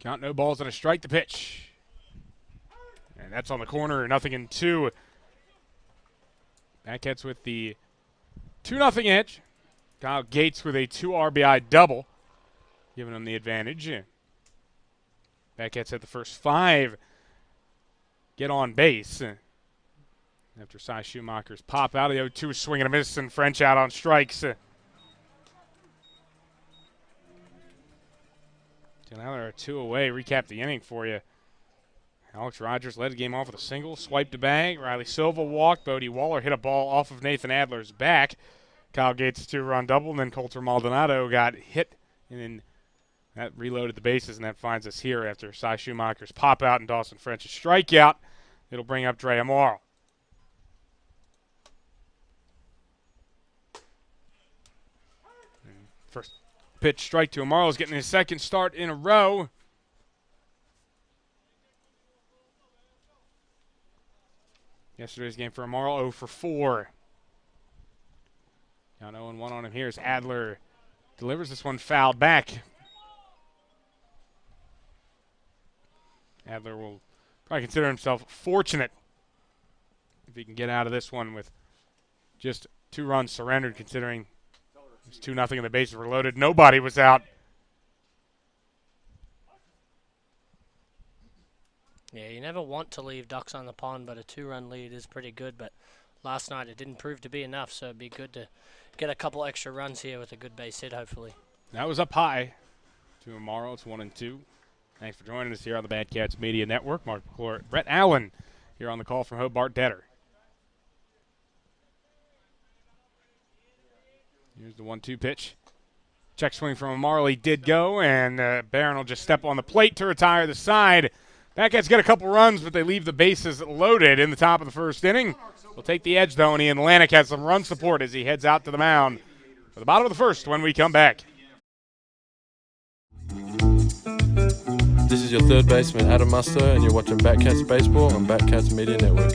Count no balls and a strike to pitch. And that's on the corner, 0-2. Batcats with the 2-0 edge. Kyle Gates with a 2 RBI double, giving them the advantage. Batcats had the first 5 get on base. After Cy Schumacher's pop out, the 0-2 swing and a miss, and French out on strikes. So now there are 2 away. Recap the inning for you. Alex Rogers led the game off with a single, swiped a bag. Riley Silva walked. Bodie Waller hit a ball off of Nathan Adler's back. Kyle Gates' 2-run double, and then Coulter Maldonado got hit, and then that reloaded the bases, and that finds us here after Cy Schumacher's pop out and Dawson French's strikeout. It'll bring up Dre Amaro. First pitch strike to Amaro is getting his second start in a row. Yesterday's game for Amaro, 0 for 4. Now 0-1 on him here as Adler delivers this one fouled back. Adler will probably consider himself fortunate if he can get out of this one with just 2 runs surrendered, considering it's 2-0 and the bases were loaded. Nobody was out. Yeah, you never want to leave ducks on the pond, but a 2-run lead is pretty good. But last night it didn't prove to be enough, so it'd be good to get a couple extra runs here with a good base hit, hopefully. That was up high to Amaro. It's 1-2. Thanks for joining us here on the Batcats Media Network. Mark McClure, Brett Allen here on the call from Hobart Detter. Here's the 1-2 pitch. Check swing from Amaro. He did go, and Barron will just step on the plate to retire the side. Batcats get a couple runs, but they leave the bases loaded in the top of the first inning. We'll take the edge, though, and Ian Lanik has some run support as he heads out to the mound for the bottom of the first when we come back. This is your third baseman, Adam Musto, and you're watching Batcats Baseball on Batcats Media Network.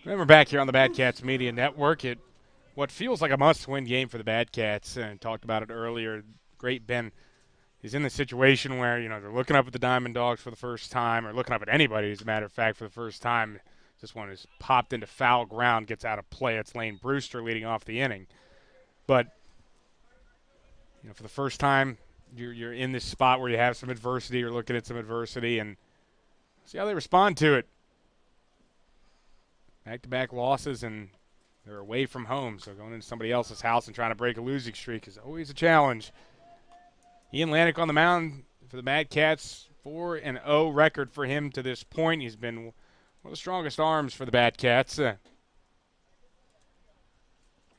We're back here on the Batcats Media Network. What feels like a must-win game for the Batcats, and talked about it earlier. Great Ben is in the situation where, they're looking up at the Diamond Dogs for the first time, or looking up at anybody, as a matter of fact, for the first time. This one is popped into foul ground, gets out of play. It's Lane Brewster leading off the inning. But, for the first time, you're in this spot where you have some adversity, you're looking at some adversity, and see how they respond to it. Back-to-back losses, and they're away from home, so going into somebody else's house and trying to break a losing streak is always a challenge. Ian Lanik on the mound for the Batcats, 4-0 record for him to this point. He's been one of the strongest arms for the Batcats.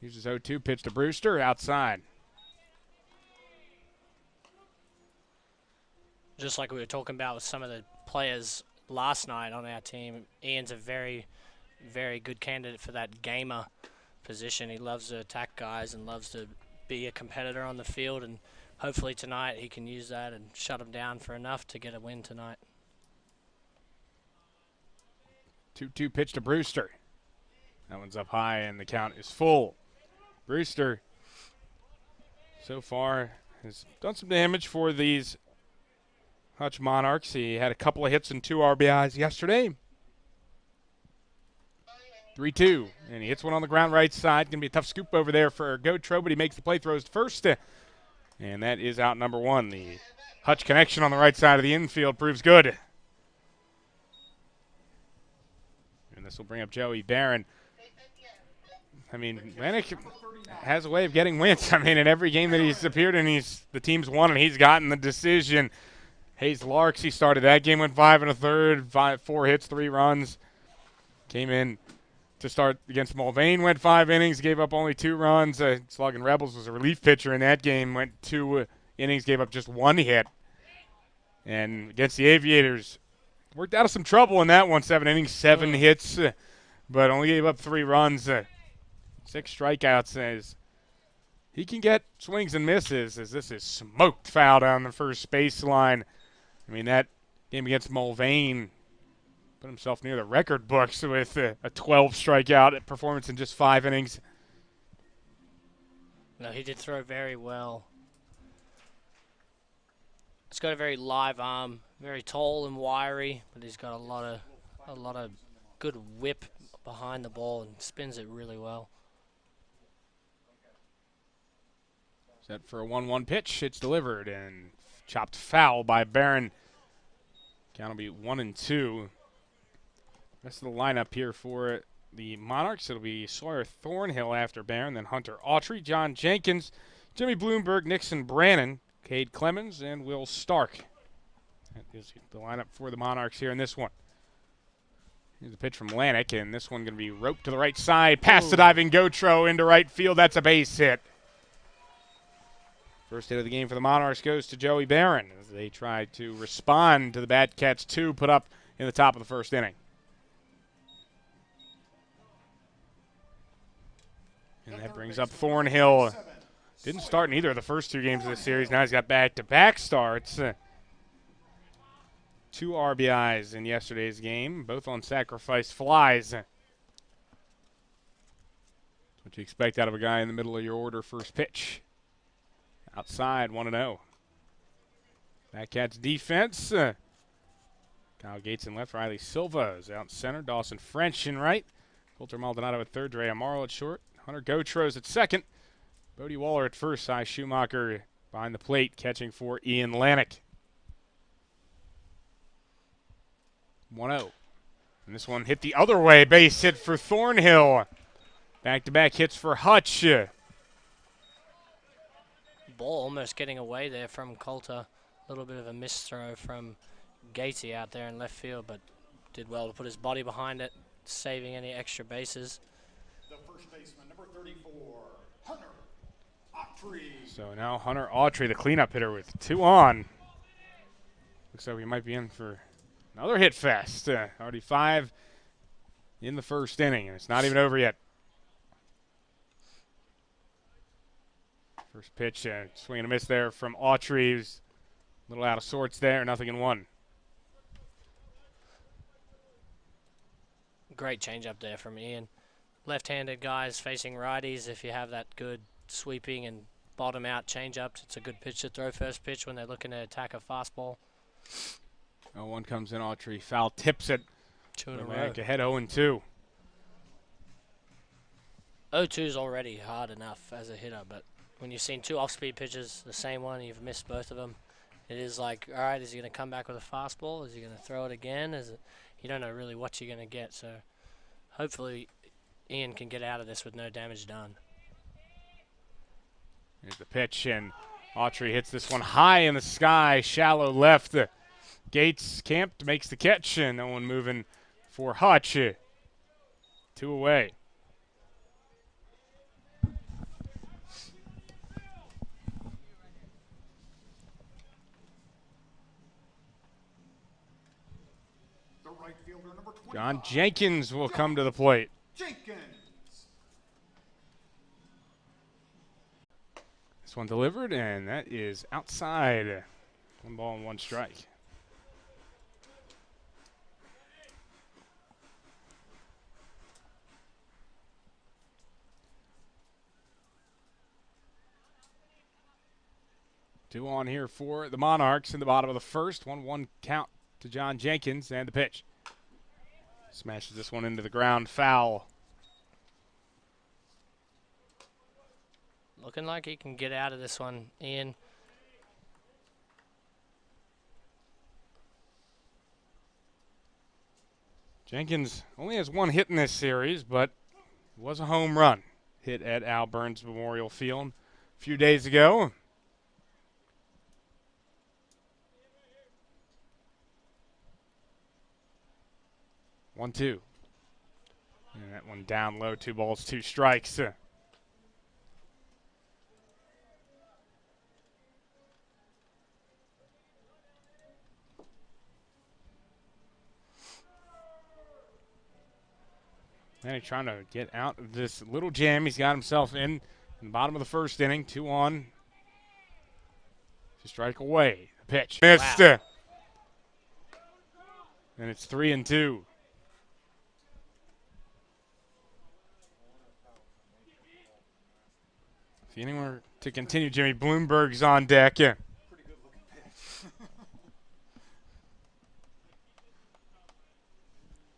Here's his 0-2 pitch to Brewster, outside. Just like we were talking about with some of the players last night on our team, Ian's a very, very good candidate for that gamer position. He loves to attack guys and loves to be a competitor on the field, and hopefully tonight he can use that and shut them down for enough to get a win tonight. 2-2 pitch to Brewster. That one's up high, and the count is full. Brewster, so far, has done some damage for these Hutch Monarchs. He had a couple of hits and 2 RBIs yesterday. 3-2, and he hits one on the ground right side. Going to be a tough scoop over there for Gotro, but he makes the play, throws to first, and that is out number 1. The Hutch connection on the right side of the infield proves good. And this will bring up Joey Barron. I mean, Lennox has a way of getting wins. I mean, in every game that he's appeared in, the team's won, and he's gotten the decision. Hayes Larks, he started that game, went 5 1/3, 4 hits, 3 runs. Came in to start against Mulvane, went 5 innings, gave up only 2 runs. Slugging Rebels was a relief pitcher in that game, went 2 innings, gave up just 1 hit. And against the Aviators, worked out of some trouble in that one, 7 innings, 7 hits, but only gave up 3 runs. 6 strikeouts. As he can get swings and misses, as this is smoked foul down the first baseline. I mean, that game against Mulvane put himself near the record books with a 12 strikeout performance in just 5 innings. No, he did throw very well. He's got a very live arm, very tall and wiry, but he's got a lot of good whip behind the ball and spins it really well. Set for a 1-1 pitch. It's delivered and chopped foul by Barron. Count will be 1-2. Rest of the lineup here for the Monarchs. It'll be Sawyer Thornhill after Barron, then Hunter Autry, John Jenkins, Jimmy Bloomberg, Nixon Brannon, Cade Clemens, and Will Stark. That is the lineup for the Monarchs here in this one. Here's a pitch from Lanik, and this one going to be roped to the right side, past the diving Gotro into right field. That's a base hit. First hit of the game for the Monarchs goes to Joey Barron as they try to respond to the Batcats 2 put up in the top of the first inning. And that brings up Thornhill. Didn't start in either of the first 2 games of the series. Now he's got back-to-back starts. 2 RBIs in yesterday's game, both on sacrifice flies. What you expect out of a guy in the middle of your order. First pitch. Outside, 1-0. Batcats defense. Kyle Gates in left. Riley Silva is out in center. Dawson French in right. Coulter Maldonado at third. Dre Amaro at short. Hunter Gotros at second. Bodie Waller at first. Cy Schumacher behind the plate catching for Ian Lanik. 1-0. And this one hit the other way. Base hit for Thornhill. Back-to-back hits for Hutch. Ball almost getting away there from Coulter. A little bit of a misthrow from Gatey out there in left field, but did well to put his body behind it, saving any extra bases. The first baseman, number 34, Hunter Autry. So now Hunter Autry, the cleanup hitter, with 2 on. Looks like we might be in for another hit fest. Already 5 in the first inning, and it's not even over yet. First pitch, swing and a miss there from Autry. Who's a little out of sorts there, 0-1. Great changeup there from Ian. Left-handed guys facing righties, if you have that good sweeping and bottom out changeups, it's a good pitch to throw first pitch when they're looking to attack a fastball. 0-1 comes in. Autry foul tips it. 2 in a row. Back ahead 0-2. 0-2 is already hard enough as a hitter, but when you've seen 2 off-speed pitches, the same one, you've missed both of them, it is like, all right, is he going to come back with a fastball? Is he going to throw it again? You don't know really what you're going to get, so hopefully Ian can get out of this with no damage done. Here's the pitch, and Autry hits this one high in the sky, shallow left. Gates camped, makes the catch, and no one moving for Hutch. 2 away. Right fielder, number 25, John Jenkins will come to the plate. Jenkins. This one delivered, and that is outside. 1 ball and 1 strike. Two on here for the Monarchs in the bottom of the first. 1-1 count to John Jenkins, and the pitch. Smashes this one into the ground, foul. Looking like he can get out of this one, Ian. Jenkins only has 1 hit in this series, but it was a home run hit at Al Burns Memorial Field a few days ago. One, two. And that one down low, 2 balls, 2 strikes. Manny trying to get out of this little jam he's got himself in the bottom of the first inning. 2 on. To strike away. The pitch. Missed. Wow. And it's 3-2. If the inning were to continue, Jimmy Bloomberg's on deck. Pretty good looking pitch.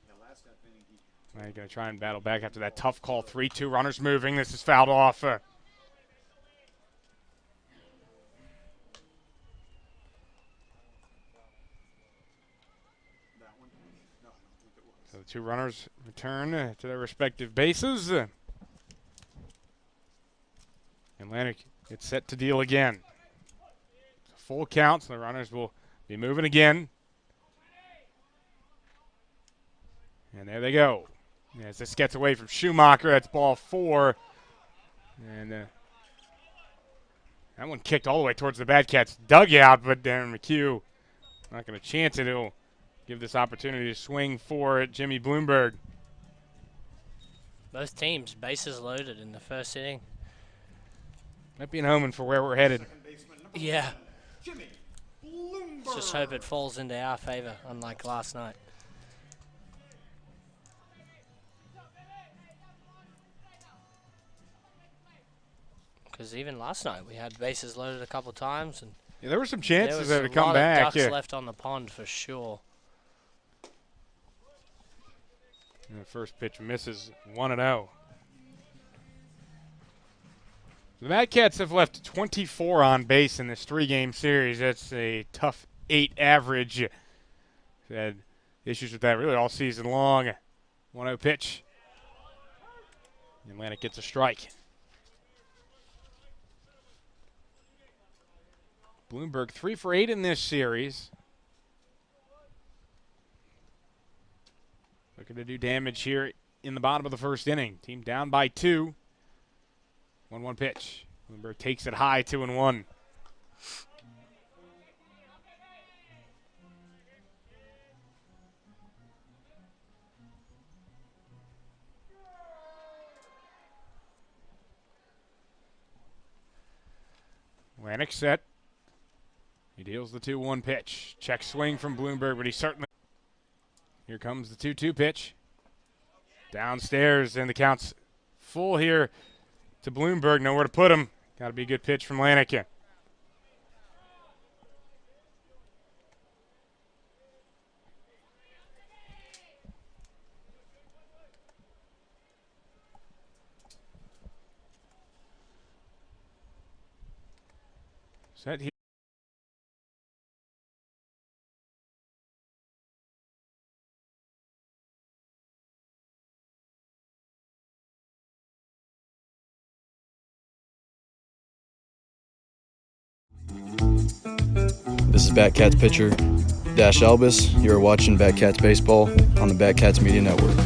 Yeah, last inning he Now you're going to try and battle back after that tough call. 3-2 runners moving. This is fouled off. that one. No, I don't think it was. So the 2 runners return to their respective bases. Atlantic gets set to deal again. Full count, so the runners will be moving again. And there they go. As this gets away from Schumacher, that's ball 4. And that one kicked all the way towards the Batcats' dugout, but Darren McHugh not going to chance it. He'll give this opportunity to swing for Jimmy Bloomberg. Both teams bases loaded in the first inning. Might be an omen for where we're headed. Second baseman, number Yeah. 1, Jimmy Bloomberg. Let's just hope it falls into our favor, unlike last night. Because even last night we had bases loaded a couple times, and Yeah, there were some there chances was there a to come lot back. of ducks Yeah. left on the pond for sure. And the first pitch misses 1-0. The Mad Cats have left 24 on base in this 3-game series. That's a tough 8 average. They've had issues with that really all season long. 1-0 pitch. Atlantic gets a strike. Bloomberg 3 for 8 in this series. Looking to do damage here in the bottom of the first inning. Team down by 2. 1-1 pitch. Bloomberg takes it high, 2-1. Atlantic set. He deals the 2-1 pitch. Check swing from Bloomberg, but he certainly. Here comes the 2-2 pitch. Downstairs, and the count's full here to Bloomberg. Nowhere to put him. Got to be a good pitch from Lanick. Set here. This is Batcats pitcher Dash Albus. You're watching Batcats baseball on the Batcats Media Network.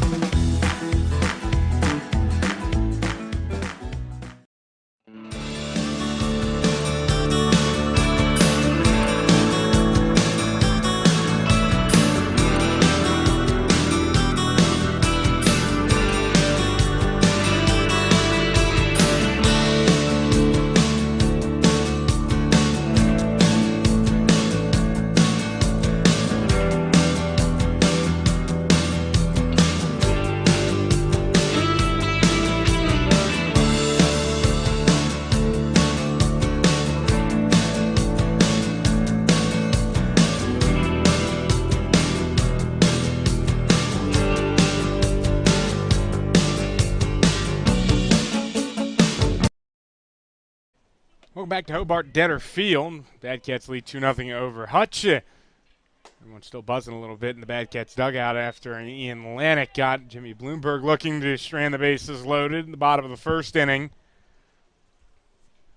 Welcome back to Hobart Detter Field. Bad Cats lead 2-0 over Hutch. Everyone's still buzzing a little bit in the Bad Cats dugout after an Ian Lanik got Jimmy Bloomberg looking to strand the bases loaded in the bottom of the first inning.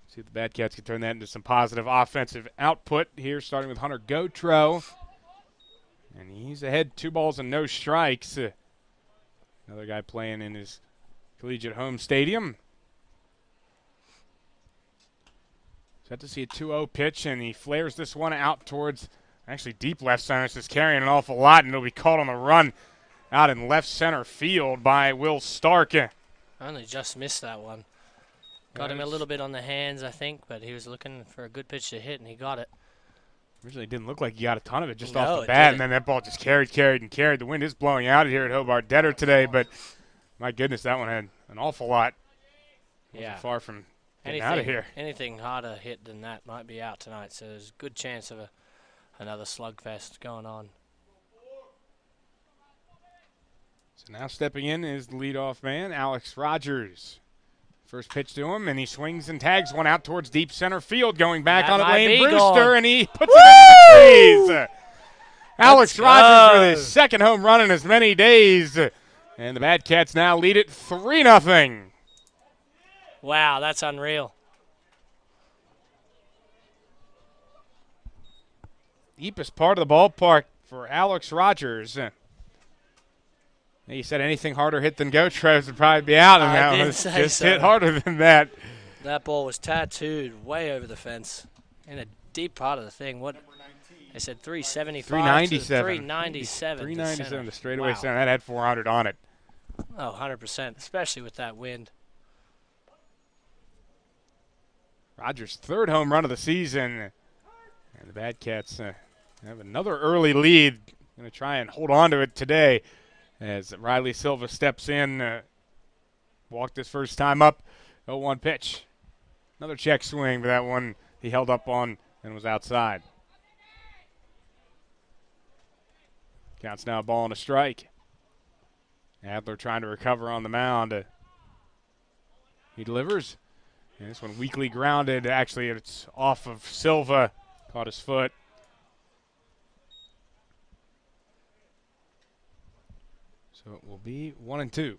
See if the Bad Cats can turn that into some positive offensive output here, starting with Hunter Gotro. And he's ahead 2 balls and no strikes. Another guy playing in his collegiate home stadium. Set to see a 2-0 pitch, and he flares this one out towards actually deep left center. This is carrying an awful lot, and it'll be caught on the run out in left center field by Will Stark. Only just missed that one. Got him a little bit on the hands, I think, but he was looking for a good pitch to hit, and he got it. Originally didn't look like he got a ton of it just No, off the it bat, didn't. and then that ball just carried. The wind is blowing out here at Hobart Detter today, but my goodness, that one had an awful lot. Yeah. Far from getting out of here. Anything harder hit than that might be out tonight, so there's a good chance of another slugfest going on. So now stepping in is the leadoff man, Alex Rogers. First pitch to him, and he swings and tags one out towards deep center field, going back That on it, might Lane be Brewster, gone. and he puts it into the trees. Alex Rogers with go. his second home run in as many days. And the Bad Cats now lead it 3-0. Wow, that's unreal. Deepest part of the ballpark for Alex Rogers. He said anything harder hit than Gotros would probably be out, and I that did was say just so. hit harder than that. That ball was tattooed way over the fence in a deep part of the thing. What I said, 375 397. 397. 397 to straightaway Wow. center. That had 400 on it. Oh, 100%, especially with that wind. Rogers' third home run of the season. And the Bad Cats have another early lead. Going to try and hold on to it today as Riley Silva steps in. Walked his first time up. 0-1 pitch. Another check swing, but that one he held up on and was outside. Counts now a ball and a strike. Adler trying to recover on the mound. He delivers. And this one weakly grounded. Actually, it's off of Silva. Caught his foot. So it will be 1-2.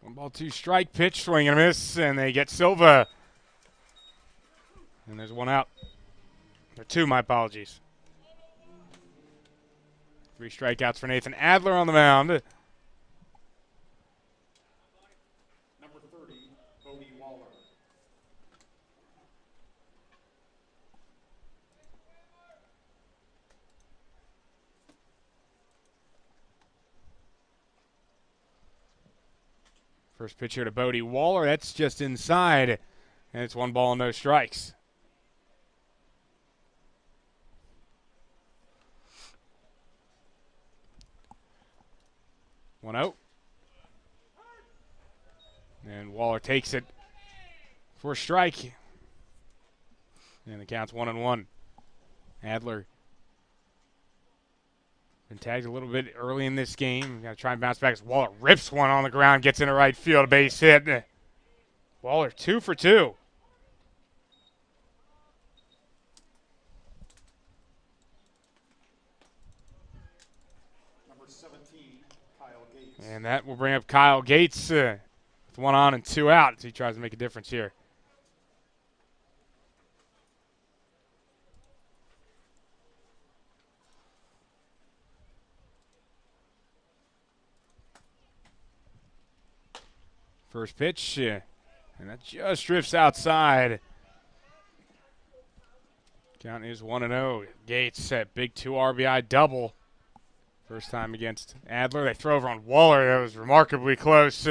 One ball, 2 strike pitch, swing and a miss, and they get Silva. And there's one out. Or 2, my apologies. 3 strikeouts for Nathan Adler on the mound. Number 30, Bodie Waller. First pitch here to Bodie Waller. That's just inside. And it's 1 ball and no strikes. 1-0. And Waller takes it for a strike. And the count's 1-1. Adler been tagged a little bit early in this game. Got to try and bounce back as Waller rips one on the ground, gets into right field, a base hit. Waller 2 for 2. Number 17, Kyle Gates. And that will bring up Kyle Gates with 1 on and 2 out as he tries to make a difference here. First pitch, and that just drifts outside. Count is 1-0. Gates, that big 2 RBI double. First time against Adler. They throw over on Waller. That was remarkably close.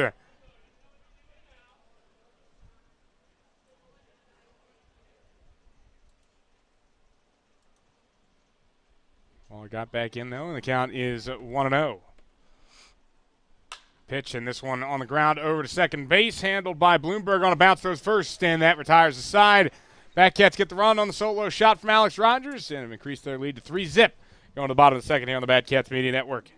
Waller got back in, though, and the count is 1-0. Pitch, and this one on the ground over to second base, handled by Bloomberg on a bounce, throws first, and that retires the side. Batcats get the run on the solo shot from Alex Rogers and have increased their lead to 3-zip. Going to the bottom of the second here on the Batcats Media Network.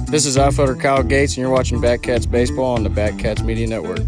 This is outfielder Kyle Gates, and you're watching Batcats Baseball on the Batcats Media Network.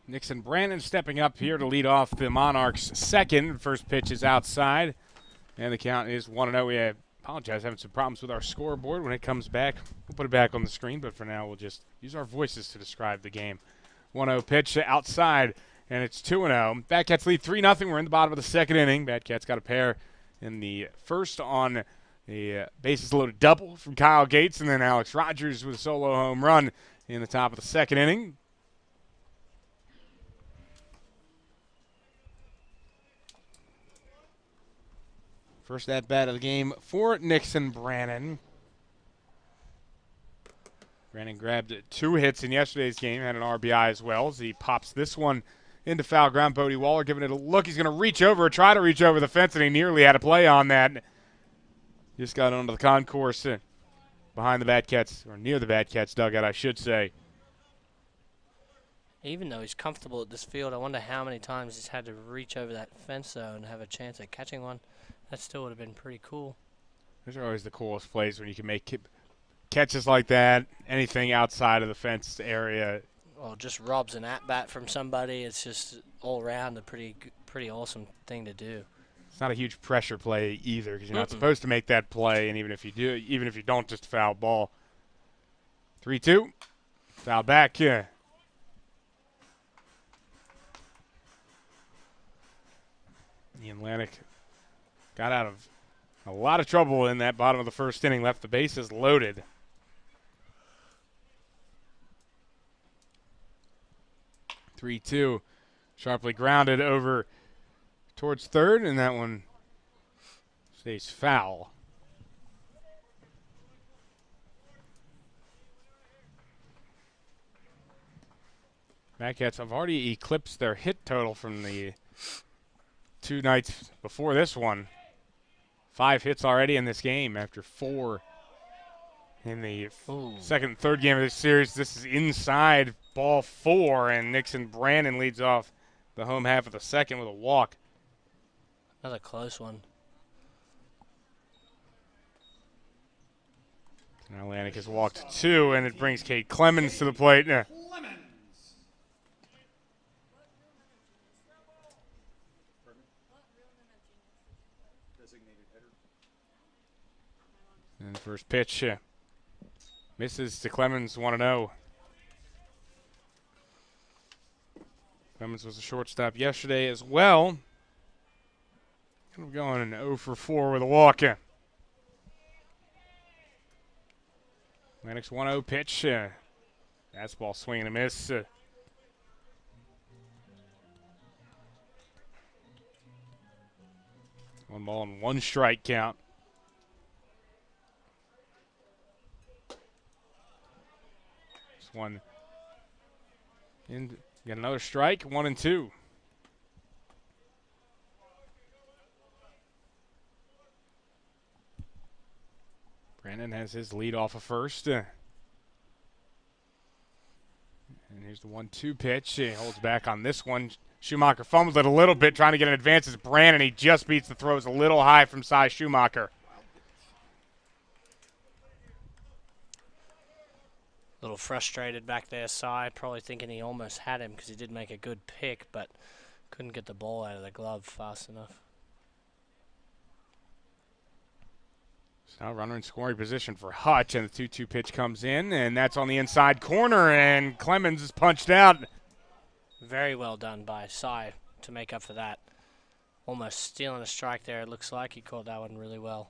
Nixon Brandon stepping up here to lead off the Monarchs' second. First pitch is outside, and the count is 1-0. We apologize, having some problems with our scoreboard. When it comes back, we'll put it back on the screen, but for now we'll just use our voices to describe the game. 1-0 pitch outside, and it's 2-0. Batcats lead 3-0. We're in the bottom of the second inning. Batcats got a pair in the first on a bases loaded double from Kyle Gates, and then Alex Rogers with a solo home run in the top of the second inning. First at bat of the game for Nixon Brannon. Brannon grabbed 2 hits in yesterday's game, had an RBI as well as he pops this one into foul ground. Bodie Waller giving it a look. He's going to reach over, try to reach over the fence, and he nearly had a play on that. Just got onto the concourse behind the Batcats, or near the Batcats dugout, I should say. Even though he's comfortable at this field, I wonder how many times he's had to reach over that fence, though, and have a chance at catching one. That still would have been pretty cool. Those are always the coolest plays when you can make catches like that, anything outside of the fenced area. Well, just robs an at-bat from somebody. It's just all around a pretty awesome thing to do. It's not a huge pressure play either because you're not supposed to make that play, and even if you do, even if you don't, just a foul ball. 3-2, foul back. Yeah. The Atlantic got out of a lot of trouble in that bottom of the first inning, left the bases loaded. (3-2), sharply grounded over towards third, and that one stays foul. Batcats have already eclipsed their hit total from the 2 nights before this one. 5 hits already in this game after 4 in the second and third game of this series. This is inside ball 4, and Nixon Brannon leads off the home half of the second with a walk. Another close one. Now Atlantic has walked 2, and it brings Kate Clemens to the plate. And first pitch misses to Clemens, 1-0. Clemens was a shortstop yesterday as well. Kind of going 0 for 4 with a walk. Atlantic's 1-0 pitch. Fastball swing and a miss. 1 ball and 1 strike count. This one. And got another strike, 1-2. Brandon has his lead off of first. And here's the 1-2 pitch. He holds back on this one. Schumacher fumbles it a little bit, trying to get an advance as Brandon. He just beats the throws a little high from Cy Schumacher. A little frustrated back there, Cy, probably thinking he almost had him because he did make a good pick, but couldn't get the ball out of the glove fast enough. So now runner in scoring position for Hutch, and the 2-2 pitch comes in, and that's on the inside corner, and Clemens is punched out. Very well done by Cy to make up for that. Almost stealing a strike there, it looks like. He caught that one really well.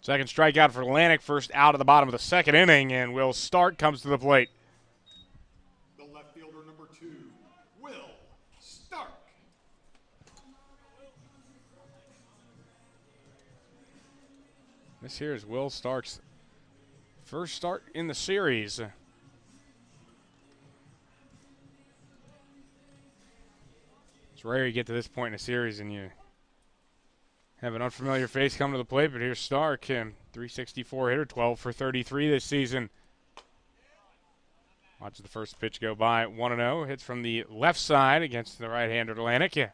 Second strikeout for Atlantic, first out of the bottom of the second inning, and Will Stark comes to the plate. The left fielder, number 2, Will Stark. This here is Will Stark's first start in the series. It's rare you get to this point in a series and you have an unfamiliar face come to the plate, but here's Stark, 364 hitter, 12 for 33 this season. Watch the first pitch go by, 1-0. Hits from the left side against the right-hander Atlantic.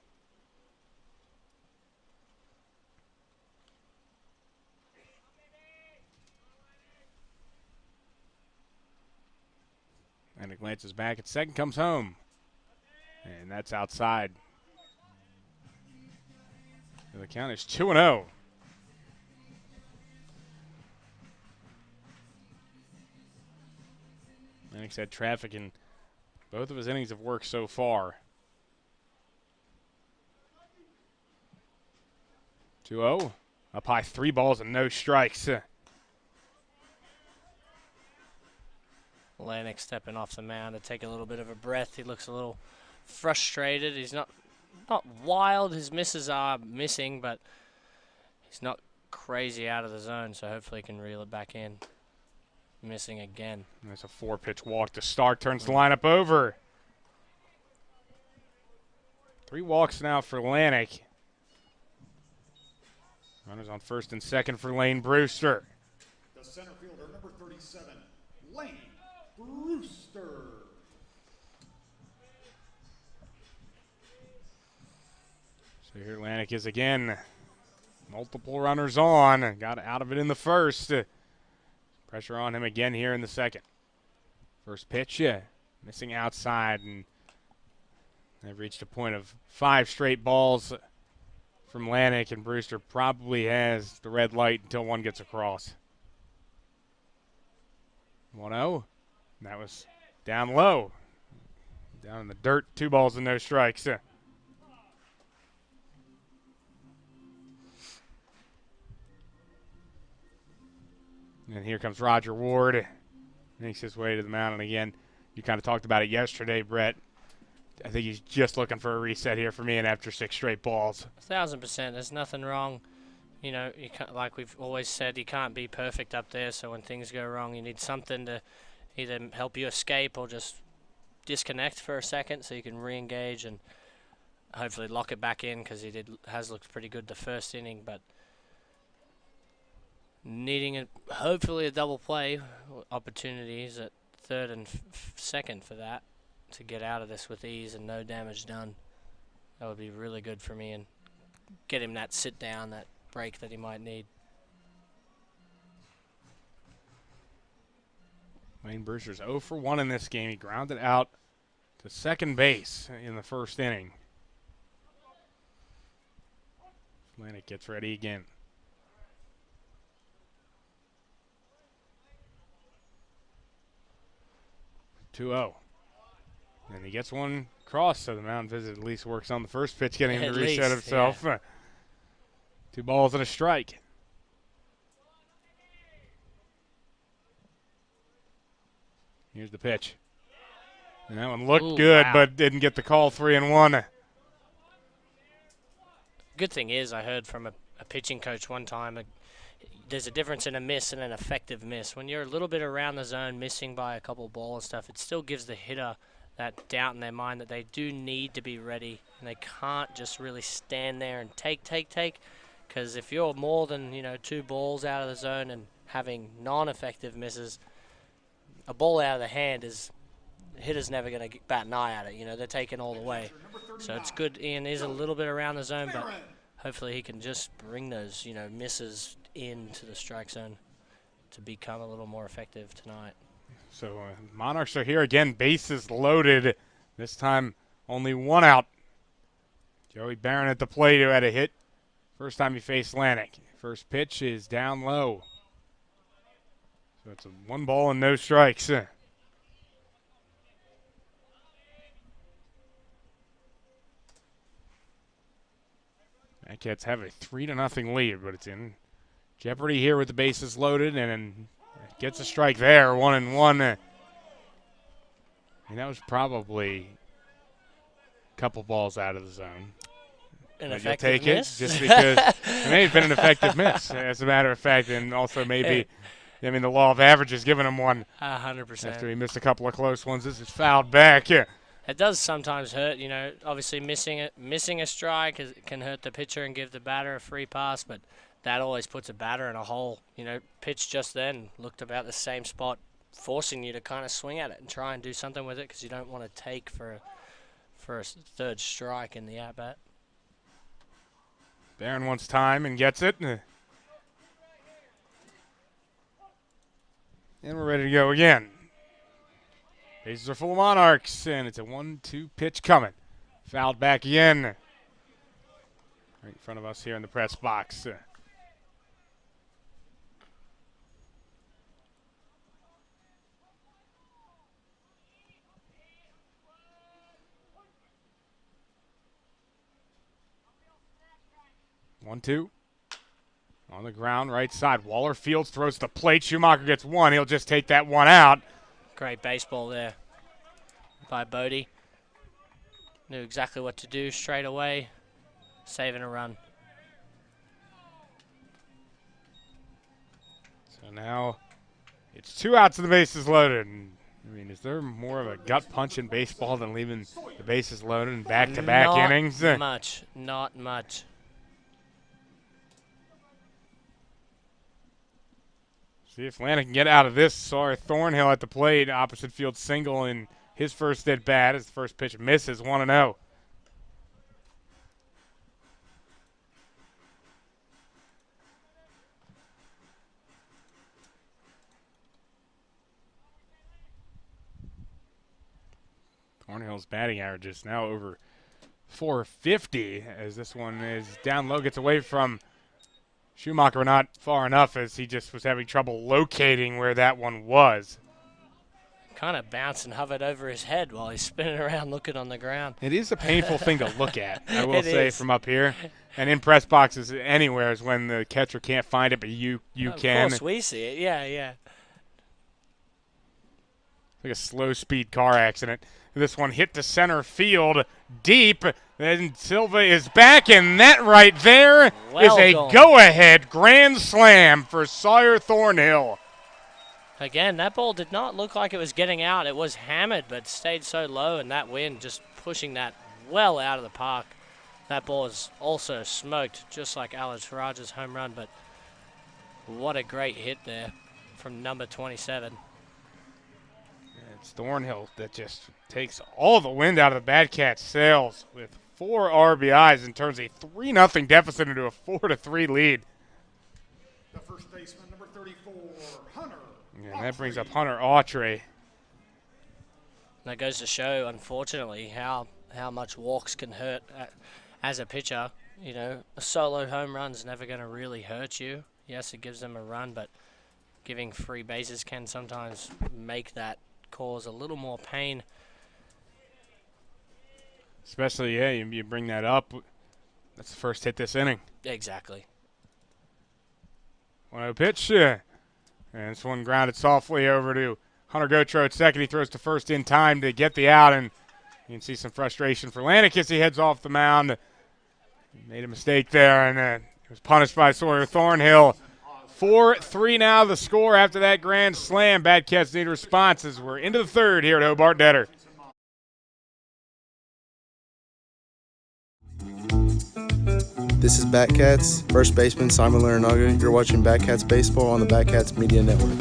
And it glances back at second, comes home. And that's outside. The count is 2-0. Atlantic's had traffic in both of his innings of work so far. 2-0. Up high, 3 balls and no strikes. Atlantic stepping off the mound to take a little bit of a breath. He looks a little frustrated. He's not wild. His misses are missing, but he's not crazy out of the zone, so hopefully he can reel it back in. Missing again. There's a 4-pitch walk to Stark, turns the lineup over. 3 walks now for Atlantic. Runners on first and second for Lane Brewster. The center fielder, number 37, Lane Brewster. So here Atlantic is again. Multiple runners on. Got out of it in the first. Pressure on him again here in the second. First pitch, missing outside, and they've reached a point of 5 straight balls from Atlantic, and Brewster probably has the red light until one gets across. 1-0. That was down low. Down in the dirt, 2 balls and no strikes. And here comes Roger Ward. Makes his way to the mound. And again, you kind of talked about it yesterday, Brett. I think he's just looking for a reset here for me, and after 6 straight balls. 1,000%. There's nothing wrong. You know, you can't, like we've always said, you can't be perfect up there. So when things go wrong, you need something to either help you escape or just disconnect for a second so you can re-engage and hopefully lock it back in, because he has looked pretty good the first inning, but needing hopefully a double play opportunities at third and second for that to get out of this with ease and no damage done. That would be really good for me and get him that sit down, that break that he might need. Lane Brewster's 0 for 1 in this game. He grounded out to second base in the first inning. Atlantic gets ready again. 2-0. And he gets one cross, so the mound visit at least works on the first pitch, getting him to reset himself. Yeah. 2 balls and a strike. Here's the pitch. And that one looked good, wow, but didn't get the call. 3-1. Good thing is, I heard from a pitching coach one time, there's a difference in a miss and an effective miss. When you're a little bit around the zone, missing by a couple of ball and stuff, it still gives the hitter that doubt in their mind that they do need to be ready, and they can't just really stand there and take. Because if you're more than 2 balls out of the zone and having non-effective misses, a ball out of the hand is hitter's never going to bat an eye at it. They're taking all the way. So it's good. Ian is a little bit around the zone, but hopefully he can just bring those misses into the strike zone to become a little more effective tonight. So Monarchs are here again, bases loaded. This time only 1 out. Joey Barron at the plate, who had a hit first time he faced Atlantic. First pitch is down low. So it's a 1 ball and no strikes. Cats have a 3-0 lead, but it's in jeopardy here with the bases loaded, and gets a strike there, 1-1. And that was probably a couple balls out of the zone. An You'll effective take miss? it just because it may have been an effective miss, as a matter of fact, and also maybe, the law of averages giving him one 100%. after he missed a couple of close ones. This is fouled back. Yeah. It does sometimes hurt, obviously missing a strike can hurt the pitcher and give the batter a free pass, but that always puts a batter in a hole. Pitch just then looked about the same spot, forcing you to kind of swing at it and try and do something with it because you don't want to take for a third strike in the at-bat. Barron wants time and gets it. And we're ready to go again. Bases are full of Monarchs, and it's a 1-2 pitch coming. Fouled back again. Right in front of us here in the press box. 1-2. On the ground, right side. Waller Fields throws to the plate. Schumacher gets one. He'll just take that one out. Great baseball there by Bodie. Knew exactly what to do straight away, saving a run. So now it's 2 outs and the bases loaded. Is there more of a gut punch in baseball than leaving the bases loaded in back-to-back innings? Not much. See if Atlantic can get out of this. Sorry, Thornhill at the plate, opposite field single in his first at bat. His first pitch misses, 1-0. Thornhill's batting average is now over 450 as this one is down low, gets away from Schumacher, not far enough as he just was having trouble locating where that one was. Kind of bounced and hovered over his head while he's spinning around looking on the ground. It is a painful thing to look at, I will It say, is. from up here. And in press boxes anywhere is when the catcher can't find it, but you can. Of course we see it, yeah. Like a slow-speed car accident. This one hit to center field deep. Then Silva is back, and that right there is a go-ahead grand slam for Sawyer Thornhill. Again, that ball did not look like it was getting out. It was hammered, but stayed so low, and that wind just pushing that well out of the park. That ball is also smoked, just like Alex Raj's home run, but what a great hit there from number 27. It's Thornhill that just takes all the wind out of the Batcats' sails with 4 RBIs and turns a 3-0 deficit into a 4-3 lead. The first baseman, number 34, Hunter. And that brings up Hunter Autry. That goes to show, unfortunately, how much walks can hurt as a pitcher. A solo home run's never going to really hurt you. Yes, it gives them a run, but giving free bases can sometimes make that cause a little more pain. Especially, you bring that up. That's the first hit this inning. Exactly. 1-0 pitch. And this one grounded softly over to Hunter Gotro at second. He throws to first in time to get the out, and you can see some frustration for Atlantic as he heads off the mound. He made a mistake there, and he was punished by Sawyer Thornhill. 4-3 now the score after that grand slam. Batcats need responses. We're into the third here at Hobart Detter. This is Batcats, first baseman Simon Larinaga. You're watching Batcats Baseball on the Batcats Media Network.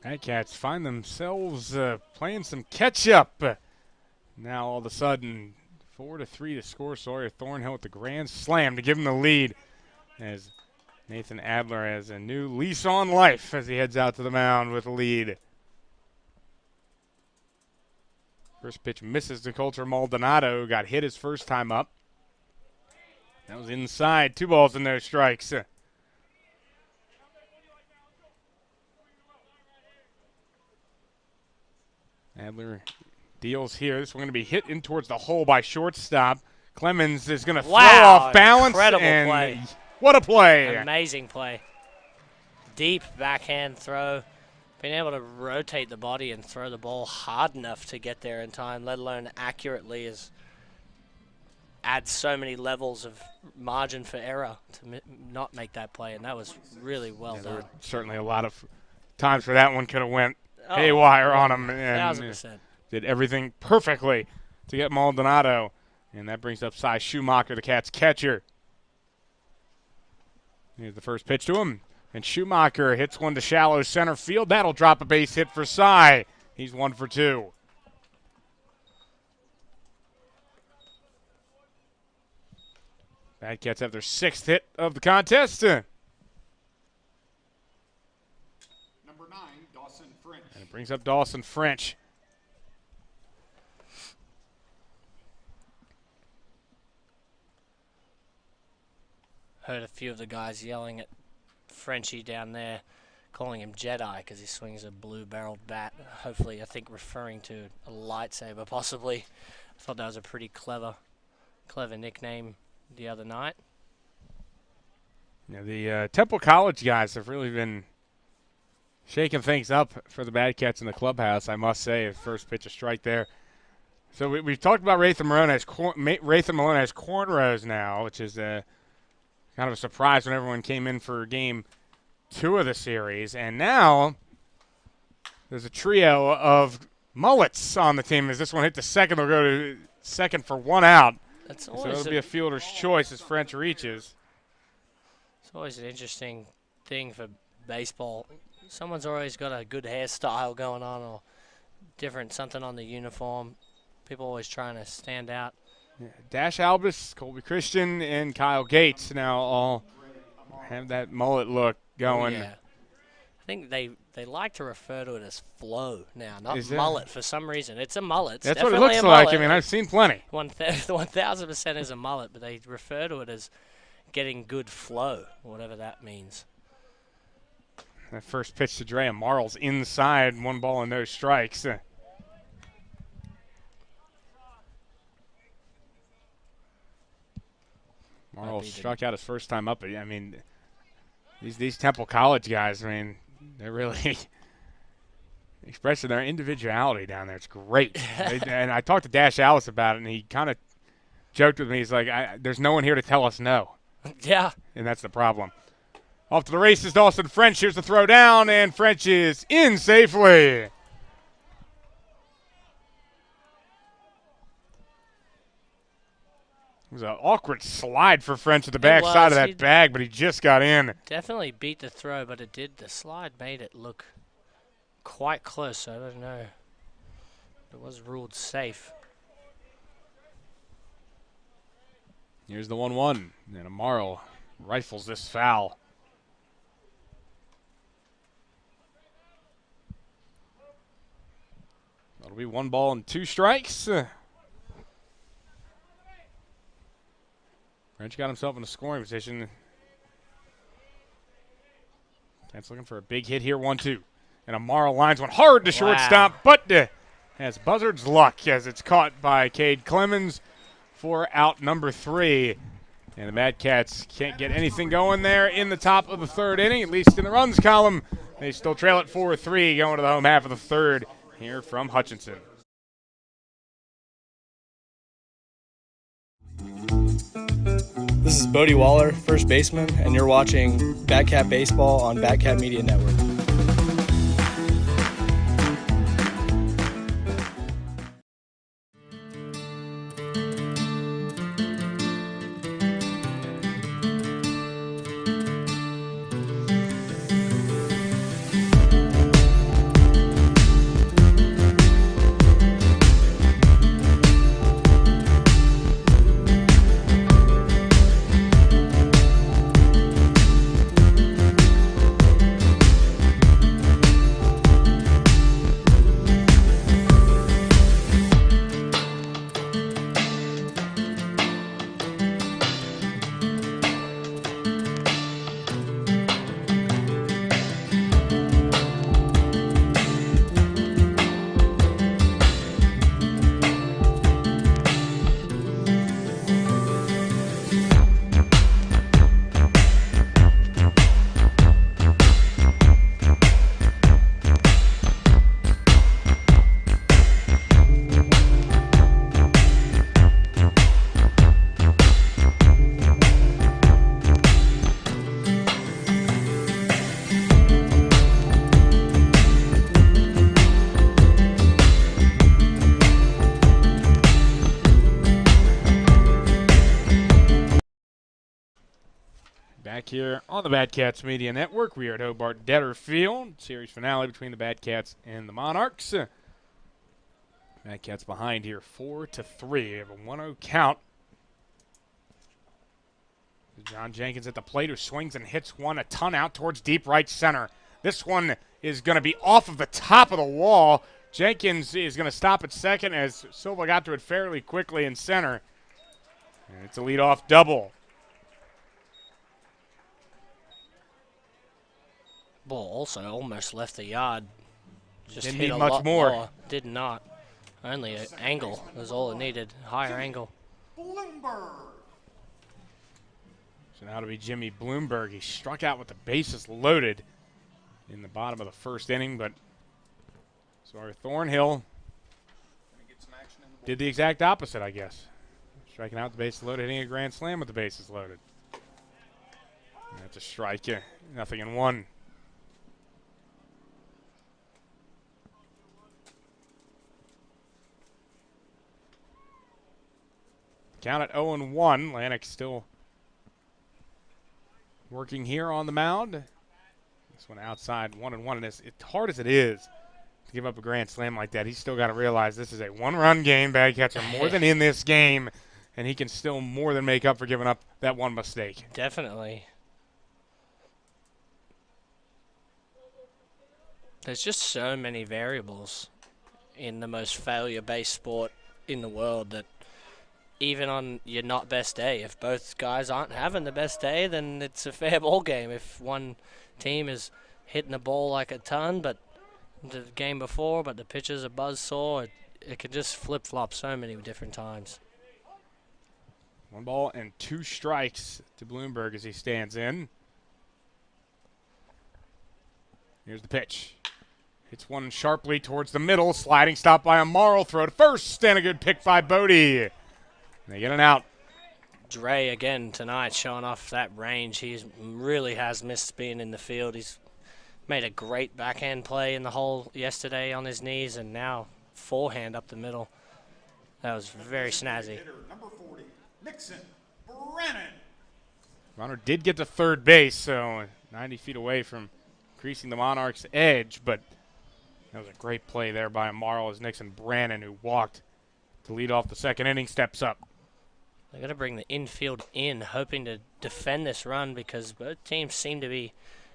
Batcats find themselves playing some catch-up. Now all of a sudden, 4-3 to score. Sawyer Thornhill with the grand slam to give him the lead as Nathan Adler has a new lease on life as he heads out to the mound with a lead. First pitch misses to Coulter Maldonado, who got hit his first time up. That was inside. 2 balls and no strikes. Adler deals here. This one going to be hit in towards the hole by shortstop. Clemens is going to throw off balance. Incredible and play. What a play. Amazing play. Deep backhand throw. Being able to rotate the body and throw the ball hard enough to get there in time, let alone accurately, adds so many levels of margin for error to not make that play, and that was really well done. There were certainly a lot of times where that one could have went haywire on him, and 1,000%. did everything perfectly to get Maldonado, and that brings up Cy Schumacher, the Cats catcher. Here's the first pitch to him, and Schumacher hits one to shallow center field. That'll drop a base hit for Cy. He's 1 for 2. Batcats have their 6th hit of the contest. Number 9, Dawson French. And it brings up Dawson French. Heard a few of the guys yelling at Frenchie down there, calling him Jedi because he swings a blue-barreled bat. Hopefully, I think referring to a lightsaber, possibly. I thought that was a pretty clever nickname the other night. Yeah, the Temple College guys have really been shaking things up for the Batcats in the clubhouse, I must say. First pitch, a strike there. So we've talked about Rathan Malone has cornrows now, which is kind of a surprise when everyone came in for game 2 of the series. And now there's a trio of mullets on the team. As this one hit the second, they'll go to second for 1 out. So it'll be a fielder's choice as French reaches. It's always an interesting thing for baseball. Someone's always got a good hairstyle going on or different something on the uniform. People always trying to stand out. Yeah, Dash Albus, Colby Christian, and Kyle Gates now all have that mullet look going. Yeah. I think they like to refer to it as flow now, not Is it? mullet for some reason. It's a mullet. It's That's what it definitely looks a like. mullet. I mean, I've seen plenty. 1,000% is a mullet, but they refer to it as getting good flow, whatever that means. That first pitch to Drea Marles inside, 1 ball and no strikes. Marles struck out his first time up. I mean, These Temple College guys, I mean, they're really expressing their individuality down there. It's great. And I talked to Dash Alice about it, and he kind of joked with me. He's like, there's no one here to tell us no. Yeah. And that's the problem. Off to the races, Dawson French. Here's the throw down, and French is in safely. It was an awkward slide for French at the backside of that bag, but he just got in. Definitely beat the throw, but the slide made it look quite close. So I don't know. It was ruled safe. Here's the 1-1, and Amaro rifles this foul. That'll be 1 ball and 2 strikes. French got himself in a scoring position. That's looking for a big hit here, 1-2. And Amaro lines one hard to shortstop, but has buzzard's luck as it's caught by Cade Clemens for out number 3. And the Mad Cats can't get anything going there in the top of the 3rd inning, at least in the runs column. They still trail it 4-3 going to the home half of the 3rd here from Hutchinson. This is Bodie Waller, first baseman, and you're watching Batcat Baseball on Batcat Media Network. Back here on the Batcats Media Network, we are at Hobart Detter Field. Series finale between the Batcats and the Monarchs. Batcats behind here 4-3. We have a 1-0 count. John Jenkins at the plate, who swings and hits one a ton out towards deep right center. This one is going to be off of the top of the wall. Jenkins is going to stop at second as Silva got to it fairly quickly in center. And it's a leadoff double. Ball also almost left the yard. Just Didn't hit need a much lot more. Did not. Only an angle was all it needed. Higher angle. Bloomberg. So now to be Jimmy Bloomberg. He struck out with the bases loaded in the bottom of the 1st inning, but sorry, Thornhill did the exact opposite, I guess. Striking out the bases loaded, hitting a grand slam with the bases loaded. And that's a strike. Yeah, 0-1. Count at 0-1. Lanik still working here on the mound. This one outside 1-1. And as hard as it is to give up a grand slam like that, he's still got to realize this is a 1-run game. Batcats are more than in this game, and he can still more than make up for giving up that one mistake. Definitely. There's just so many variables in the most failure-based sport in the world that even on your not best day, if both guys aren't having the best day, then it's a fair ball game. If one team is hitting the ball like a ton, but the game before, but the pitcher's a buzzsaw, it can just flip-flop so many different times. 1 ball and 2 strikes to Bloomberg as he stands in. Here's the pitch. Hits one sharply towards the middle. Sliding stop by Amaro. Throw to first. And a good pick by Bodie. They get an out. Dre again tonight showing off that range. He really has missed being in the field. He's made a great backhand play in the hole yesterday on his knees, and now forehand up the middle. That was very snazzy. Hitter number 40, Nixon Brennan. Runner did get to third base, so 90 feet away from increasing the Monarchs' edge, but that was a great play there by Amaro as Nixon Brannon, who walked to lead off the second inning, steps up. They're going to bring the infield in, hoping to defend this run because both teams seem to be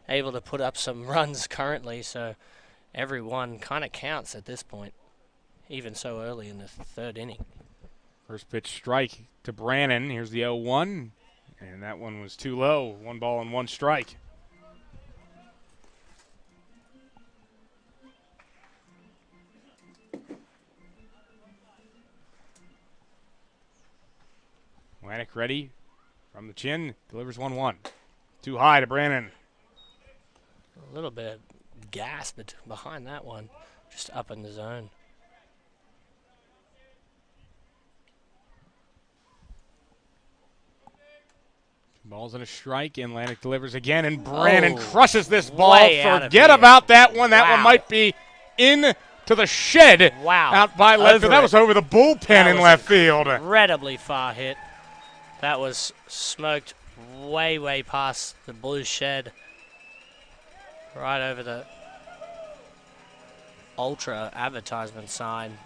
able to put up some runs currently, so every one kind of counts at this point, even so early in the third inning. First pitch strike to Brannon. Here's the 0-1, and that one was too low. 1 ball and 1 strike. Lanik ready from the chin, delivers 1-1. Too high to Brannon. A little bit of gas behind that one, just up in the zone. Balls and a strike, and Lanik delivers again, and Brannon Oh, crushes this ball. way out of Forget here. about that one. That one Wow. might be in to the shed. Wow. Out by left Over field. That it. was over the bullpen That in was left field. Incredibly far hit. That was smoked way, way past the blue shed. Right over the Ultra advertisement sign.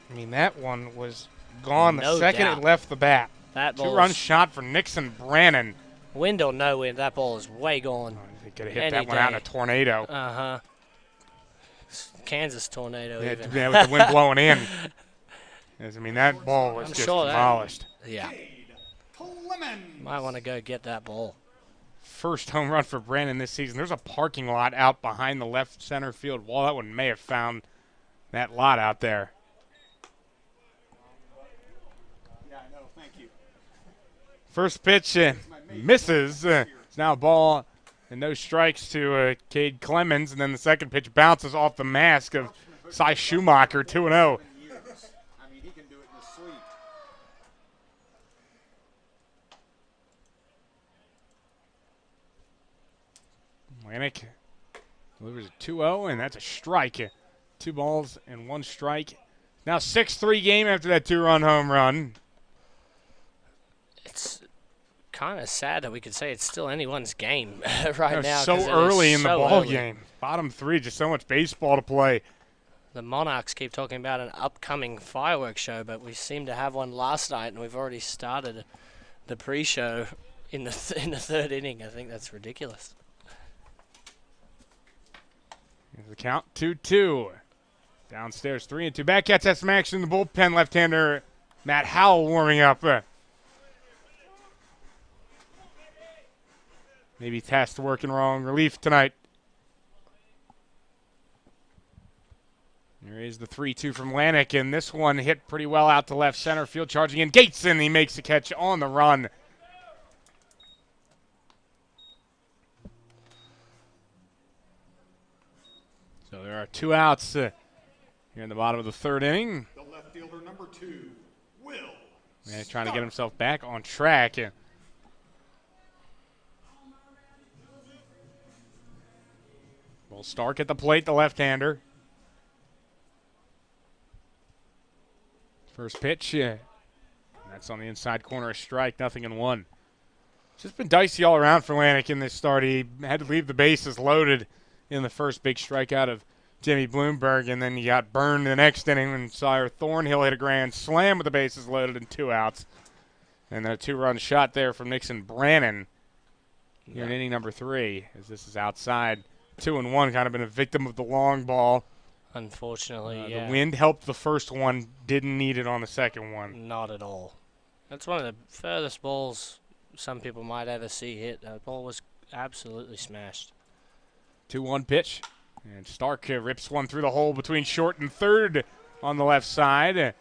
I mean, that one was gone the No second doubt. it left the bat. That ball 2-run shot for Nixon Brannon. wind or no wind, that ball is way gone. They could have hit Any that one out in day. a tornado. Uh-huh. Kansas tornado Yeah, even. yeah, with the wind blowing in. Yes, I mean, that ball was I'm just sure that- demolished. Yeah, Cade Clemens. might want to go get that ball. First home run for Brannon this season. There's a parking lot out behind the left center field wall. That one may have found that lot out there. Yeah, I know. Thank you. First pitch misses. It's now a ball and no strikes to Cade Clemens. And then the second pitch bounces off the mask of Cy Schumacher, 2-0. I mean, he can do it in his sleep. Lanik delivers a 2-0, and that's a strike. 2 balls and 1 strike. Now 6-3 game after that 2-run home run. It's kind of sad that we could say it's still anyone's game right now. So 'cause it is early in the so ball early. game. Bottom 3, just so much baseball to play. The Monarchs keep talking about an upcoming fireworks show, but we seem to have one last night, and we've already started the pre-show in the in the third inning. I think that's ridiculous. Here's the count, 2-2. Downstairs, 3-2. Batcats have some action in the bullpen. Left-hander Matt Howell warming up. Maybe tasked working wrong relief tonight. There is the 3-2 from Lanik, and this one hit pretty well out to left center field, charging in Gateson. He makes the catch on the run. So there are 2 outs here in the bottom of the third inning. The left fielder number 2, Will. And trying to get himself back on track. Will Stark at the plate, the left-hander. First pitch, that's on the inside corner, a strike, 0-1. It's just been dicey all around for Lanik in this start. He had to leave the bases loaded in the first big strikeout of Jimmy Bloomberg, and then he got burned in the next inning when Sire Thornhill hit a grand slam with the bases loaded and 2 outs. And a 2-run shot there from Nixon Brannon here in inning number 3, as this is outside. 2-1, kind of been a victim of the long ball. Unfortunately, yeah. The wind helped the first one, didn't need it on the second one. Not at all. That's one of the furthest balls some people might ever see hit. That ball was absolutely smashed. 2-1 pitch. And Stark rips one through the hole between short and third on the left side.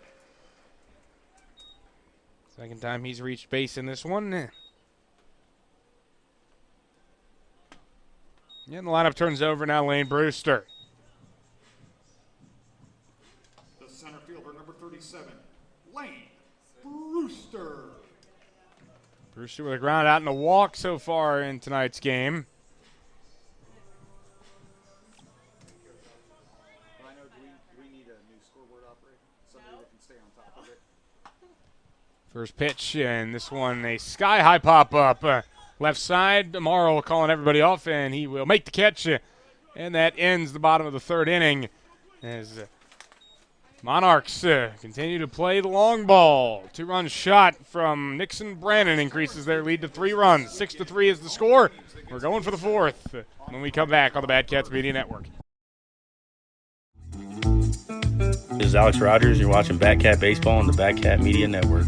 Second time he's reached base in this one. And the lineup turns over now. Lane Brewster. The center fielder, number 37, Lane Brewster. Brewster with a ground out and a walk so far in tonight's game. Rhino, do we need a new scoreboard operator? Somebody that can stay on top of it. First pitch, and this one a sky-high pop-up. Left side, Morrow calling everybody off, and he will make the catch. And that ends the bottom of the third inning as Monarchs continue to play the long ball. 2-run shot from Nixon Brannon increases their lead to 3 runs. 6-3 is the score. We're going for the fourth when we come back on the Bad Cats Media Network. This is Alex Rogers. You're watching Bat Cat Baseball on the Bat Cat Media Network.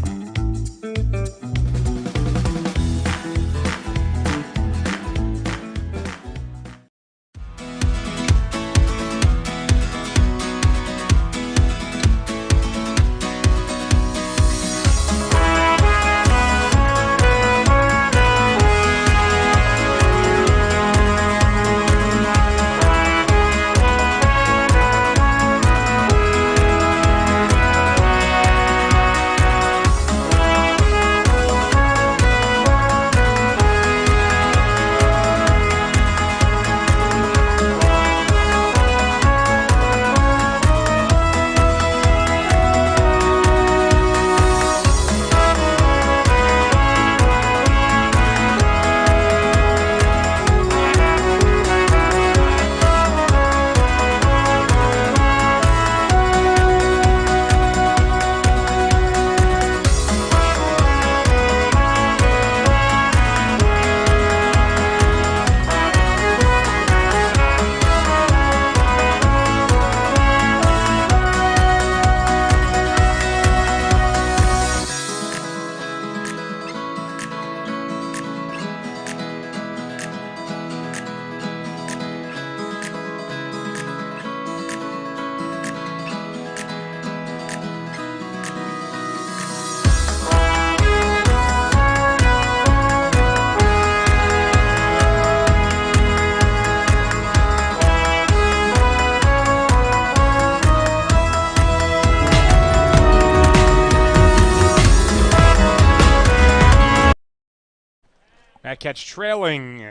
Catch trailing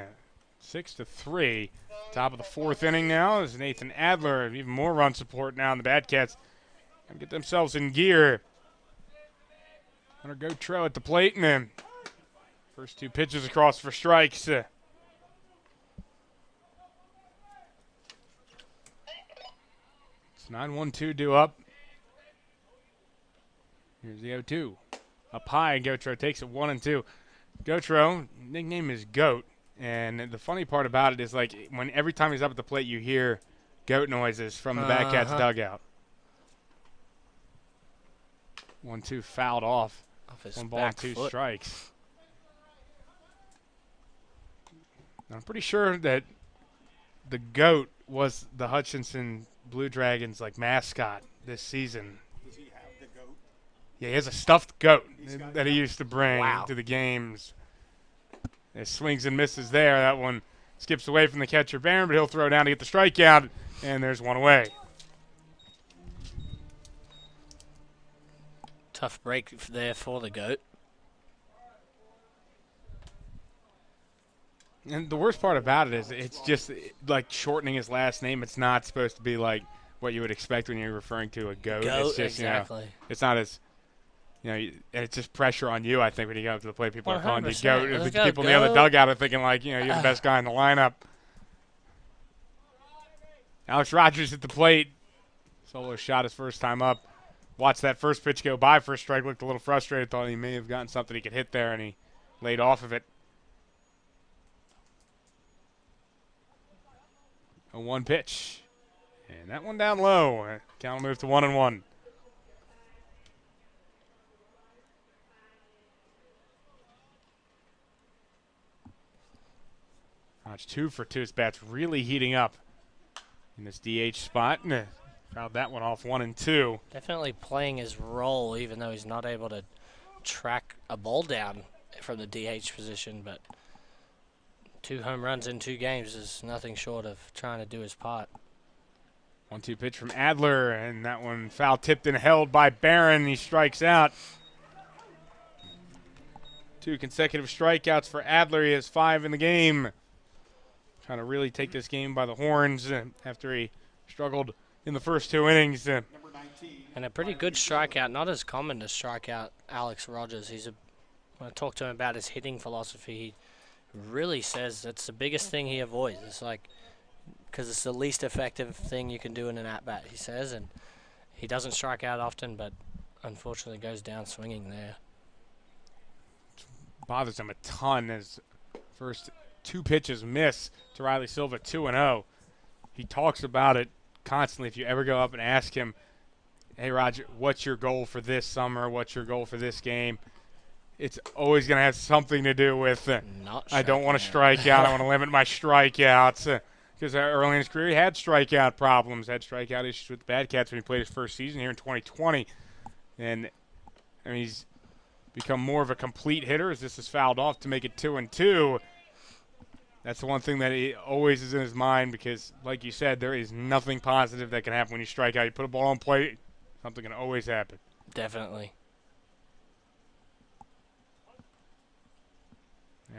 6-3. Top of the fourth inning now is Nathan Adler. Even more run support now in the Bad Cats. And get themselves in gear. Hunter Gautreau at the plate, and then first 2 pitches across for strikes. It's 9-1-2 due up. Here's the 0-2. Up high, and Gautreau takes it 1-2. Gautreau, nickname is Goat, and the funny part about it is, like, when every time he's up at the plate, you hear goat noises from the Bad Cats dugout. 1-2 fouled off. His 1 ball back and 2 foot. strikes. I'm pretty sure that the Goat was the Hutchinson Blue Dragons like mascot this season. Does he have the goat? Yeah, he has a stuffed goat got that he used to bring Wow. to the games. It swings and misses there. That one skips away from the catcher Barron, but he'll throw down to get the strikeout, and there's one away. Tough break there for the GOAT. And the worst part about it is it's just like shortening his last name. It's not supposed to be like what you would expect when you're referring to a goat. It's just, exactly. You know, it's not as, you know, and it's just pressure on you, I think, when you go up to the plate. People are calling you 100%. goat. Let's The go, people in the other goat. dugout are thinking like, you know, you're the best guy in the lineup. Alex Rogers at the plate. Solo shot his first time up. Watched that first pitch go by for a strike. Looked a little frustrated. Thought he may have gotten something he could hit there, and he laid off of it. A 1 pitch. And that one down low. Count will move to 1-1. Hodge 2 for 2. His bat's really heating up in this DH spot. Fouled that one off 1-2. Definitely playing his role, even though he's not able to track a ball down from the DH position, but 2 home runs in 2 games is nothing short of trying to do his part. 1-2 pitch from Adler, and that one foul tipped and held by Barron. He strikes out. 2 consecutive strikeouts for Adler. He has 5 in the game. Trying to really take this game by the horns after he struggled in the first 2 innings. And a pretty good strikeout. Not as common to strike out Alex Rogers. When I talk to him about his hitting philosophy, he really says it's the biggest thing he avoids. It's like, because it's the least effective thing you can do in an at-bat, he says. And he doesn't strike out often, but unfortunately goes down swinging there. Bothers him a ton as first 2 pitches miss to Riley Silva, 2-0. He talks about it constantly. If you ever go up and ask him, hey, Roger, what's your goal for this summer? What's your goal for this game? It's always going to have something to do with I don't want to strike out. I want to limit my strikeouts. Because early in his career, he had strikeout problems, had strikeout issues with the Bad Cats when he played his first season here in 2020. And I mean, he's become more of a complete hitter as this is fouled off to make it 2-2. That's the one thing that he always is in his mind because, like you said, there is nothing positive that can happen when you strike out. You put a ball on plate, something can always happen. Definitely.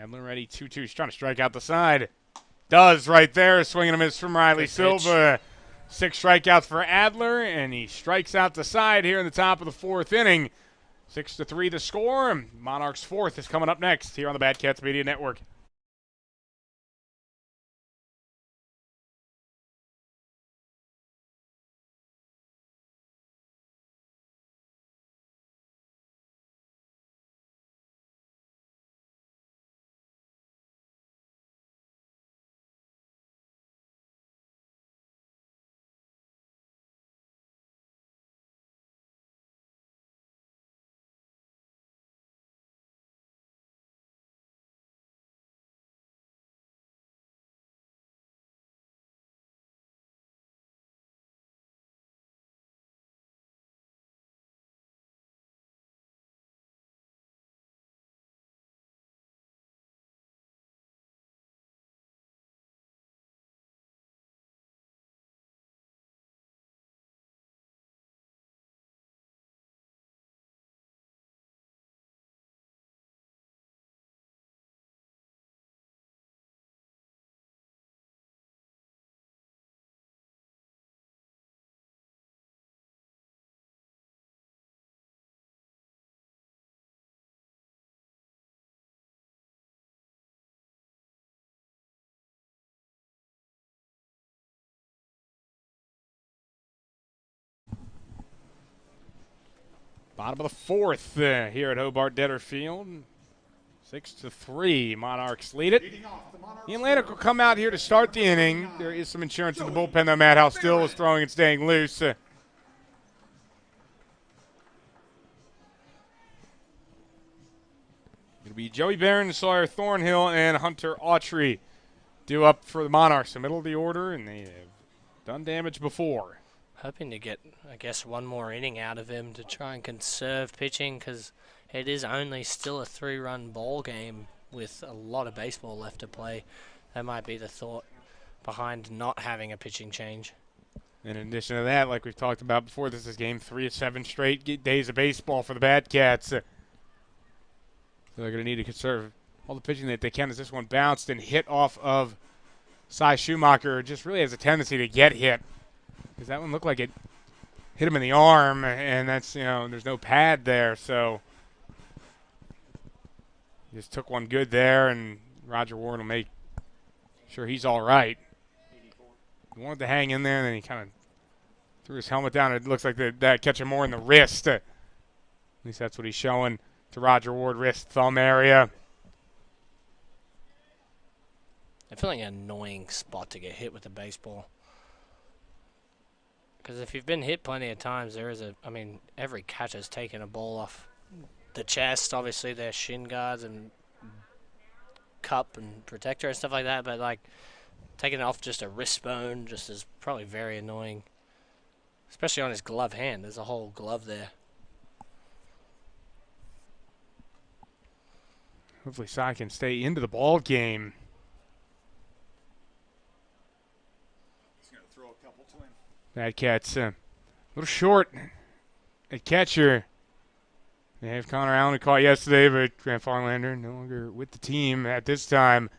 Adler ready, 2-2. He's trying to strike out the side. Does right there. Swinging a miss from Riley Silva. 6 strikeouts for Adler, and he strikes out the side here in the top of the 4th inning. 6-3 the score. Monarchs' 4th is coming up next here on the Bad Cats Media Network. Bottom of the 4th here at Hobart Detter Field. 6-3, Monarchs lead it. The Atlantic will come out here to start the inning. There is some insurance in the bullpen, though. Matt House still is throwing and staying loose. It'll be Joey Barron, Sawyer Thornhill, and Hunter Autry due up for the Monarchs. The middle of the order, and they have done damage before. Hoping to get, I guess, one more inning out of him to try and conserve pitching because it is only still a 3-run ball game with a lot of baseball left to play. That might be the thought behind not having a pitching change. In addition to that, like we've talked about before, this is game 3 of 7 straight days of baseball for the Bad Cats. So they're going to need to conserve all the pitching that they can as this one bounced and hit off of Cy Schumacher. Just really has a tendency to get hit. Because that one looked like it hit him in the arm, and that's, there's no pad there, so he just took one good there, and Roger Ward will make sure he's all right. He wanted to hang in there, and then he kind of threw his helmet down. It looks like that catch him more in the wrist. At least that's what he's showing to Roger Ward, wrist, thumb area. I feel like an annoying spot to get hit with a baseball. Because if you've been hit plenty of times, every catcher's taken a ball off the chest. Obviously, their shin guards and cup and protector and stuff like that. But, taking it off just a wrist bone just is probably very annoying. Especially on his glove hand. There's a whole glove there. Hopefully, Cy can stay into the ball game. Bad Cats a little short at catcher. They have Connor Allen who caught yesterday, but Grant Farlander no longer with the team at this time.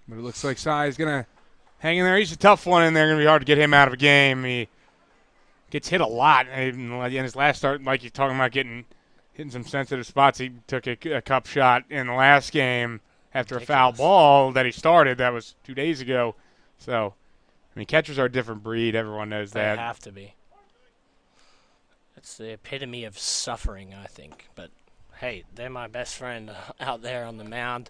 But it looks like Sai's going to hang in there. He's a tough one in there. Going to be hard to get him out of a game. He gets hit a lot. In his last start, like you're talking about hitting some sensitive spots, he took a cup shot in the last game after a foul ball that he started. That was 2 days ago. So, I mean, catchers are a different breed. Everyone knows that. They have to be. It's the epitome of suffering, I think. But, hey, they're my best friend out there on the mound.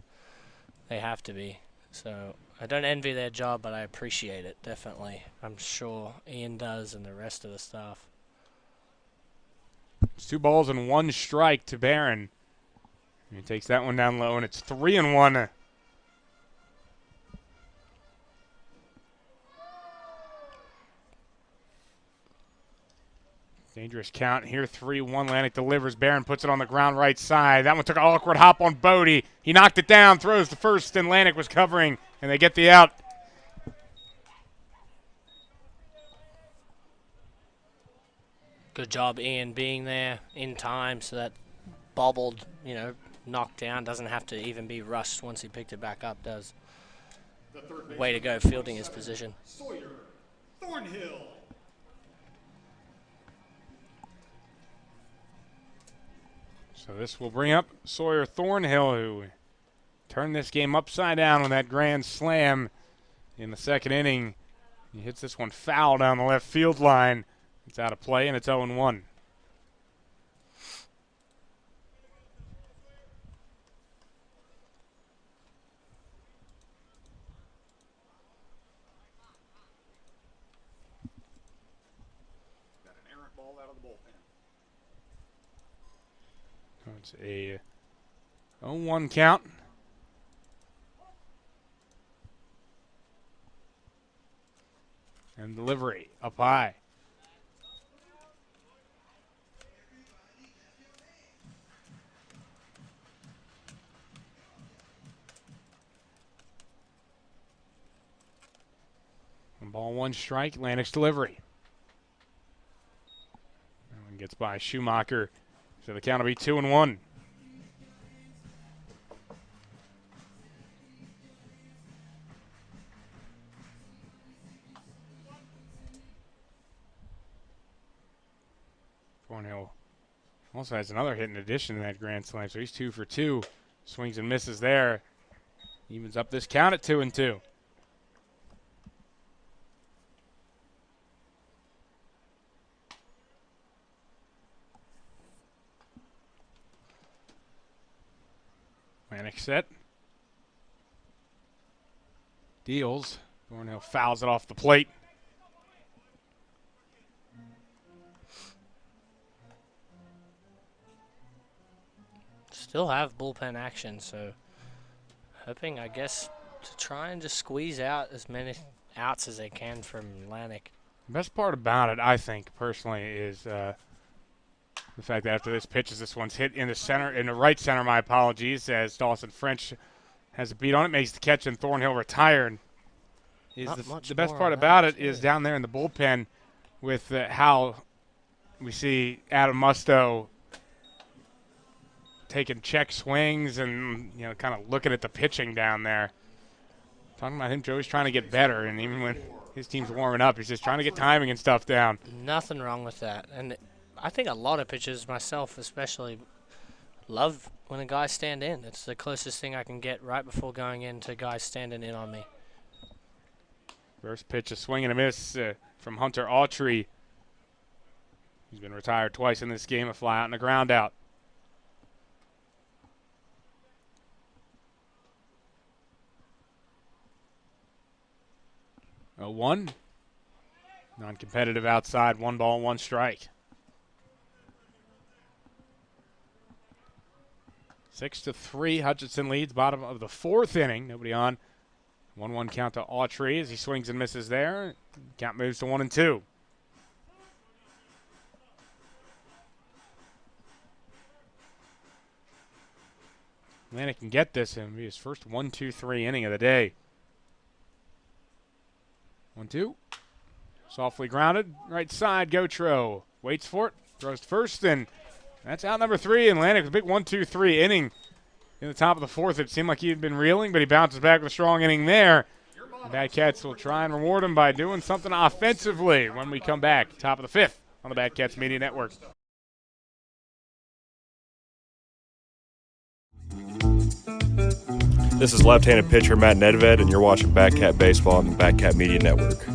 They have to be. So I don't envy their job, but I appreciate it, definitely. I'm sure Ian does and the rest of the staff. It's 2 balls and 1 strike to Barron. He takes that one down low, and it's 3-1. Dangerous count here, 3-1. Lanik delivers. Barron puts it on the ground right side. That one took an awkward hop on Bodie. He knocked it down, throws the first, and Lanik was covering, and they get the out. Good job, Ian, being there in time so that bobbled, knocked down doesn't have to even be rushed once he picked it back up. Does. Way to go, fielding his position. Sawyer Thornhill. So this will bring up Sawyer Thornhill, who turned this game upside down with that grand slam in the second inning. He hits this one foul down the left field line. It's out of play, and it's 0-1. Got an errant ball out of the bullpen. It's a 0-1 count. And delivery up high. One ball, 1 strike. Lanik's delivery. That one gets by Schumacher. So the count will be 2-1. Thornhill also has another hit in addition to that grand slam, so he's 2 for 2. Swings and misses there. Evens up this count at 2-2. Lanik set. Deals. Thornhill fouls it off the plate. Still have bullpen action, so hoping, I guess, to try and just squeeze out as many outs as they can from Lanik. The best part about it, I think, personally, is the fact that after this pitch, as this one's hit in the center, in the right center, my apologies, as Dawson French has a beat on it, makes the catch, and Thornhill retired. The best part about it is down there in the bullpen with how we see Adam Musto taking check swings and kind of looking at the pitching down there. Talking about him, Joey's trying to get better, and even when his team's warming up, he's just trying to get timing and stuff down. Nothing wrong with that, and I think a lot of pitchers, myself especially, love when the guys stand in. It's the closest thing I can get right before going into guys standing in on me. First pitch, a swing and a miss from Hunter Autry. He's been retired twice in this game, a fly out and a ground out. A 1. Non-competitive outside, 1 ball, 1 strike. 6-3, Hutchinson leads, bottom of the 4th inning. Nobody on. 1-1 count to Autry as he swings and misses there. Count moves to 1-2. Atlantic can get this and be his first 1-2-3 inning of the day. 1-2. Softly grounded. Right side, Gotro. Waits for it. Throws to first, and that's out number 3. Atlantic with a big 1-2-3 inning in the top of the 4th. It seemed like he had been reeling, but he bounces back with a strong inning there. The Batcats will try and reward him by doing something offensively when we come back. Top of the 5th on the Batcats Media Network. This is left-handed pitcher Matt Nedved, and you're watching Batcat Baseball on the Batcat Media Network.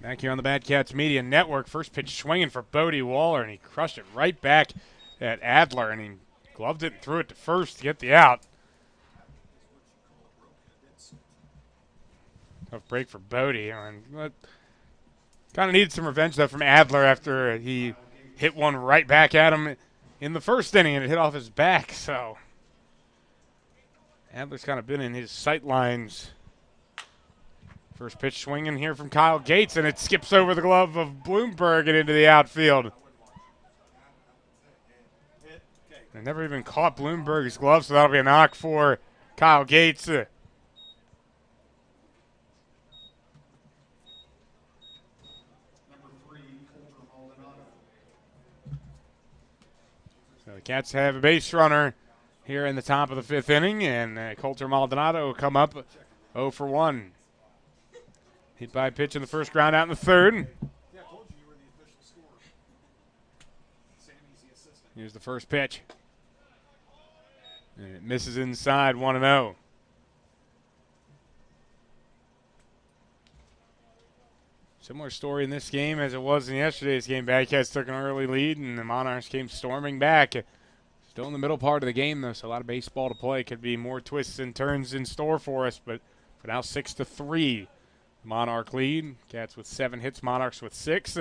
Back here on the Batcats Media Network. First pitch swinging for Bodie Waller, and he crushed it right back at Adler, and he gloved it and threw it to first to get the out. Tough break for Bodie. And kind of needed some revenge, though, from Adler after he hit one right back at him in the first inning, and it hit off his back. So Adler's kind of been in his sight lines. First pitch swinging here from Kyle Gates, and it skips over the glove of Bloomberg and into the outfield. They never even caught Bloomberg's glove, so that'll be a knock for Kyle Gates. So the Cats have a base runner here in the top of the 5th inning, and Coulter Maldonado will come up 0 for 1. Hit by a pitch in the first, ground out in the 3rd. Here's the first pitch. And it misses inside, 1-0. Similar story in this game as it was in yesterday's game. Batcats took an early lead, and the Monarchs came storming back. Still in the middle part of the game, though, so a lot of baseball to play. Could be more twists and turns in store for us, but for now, 6-3. Monarch lead. Cats with 7 hits, Monarchs with 6.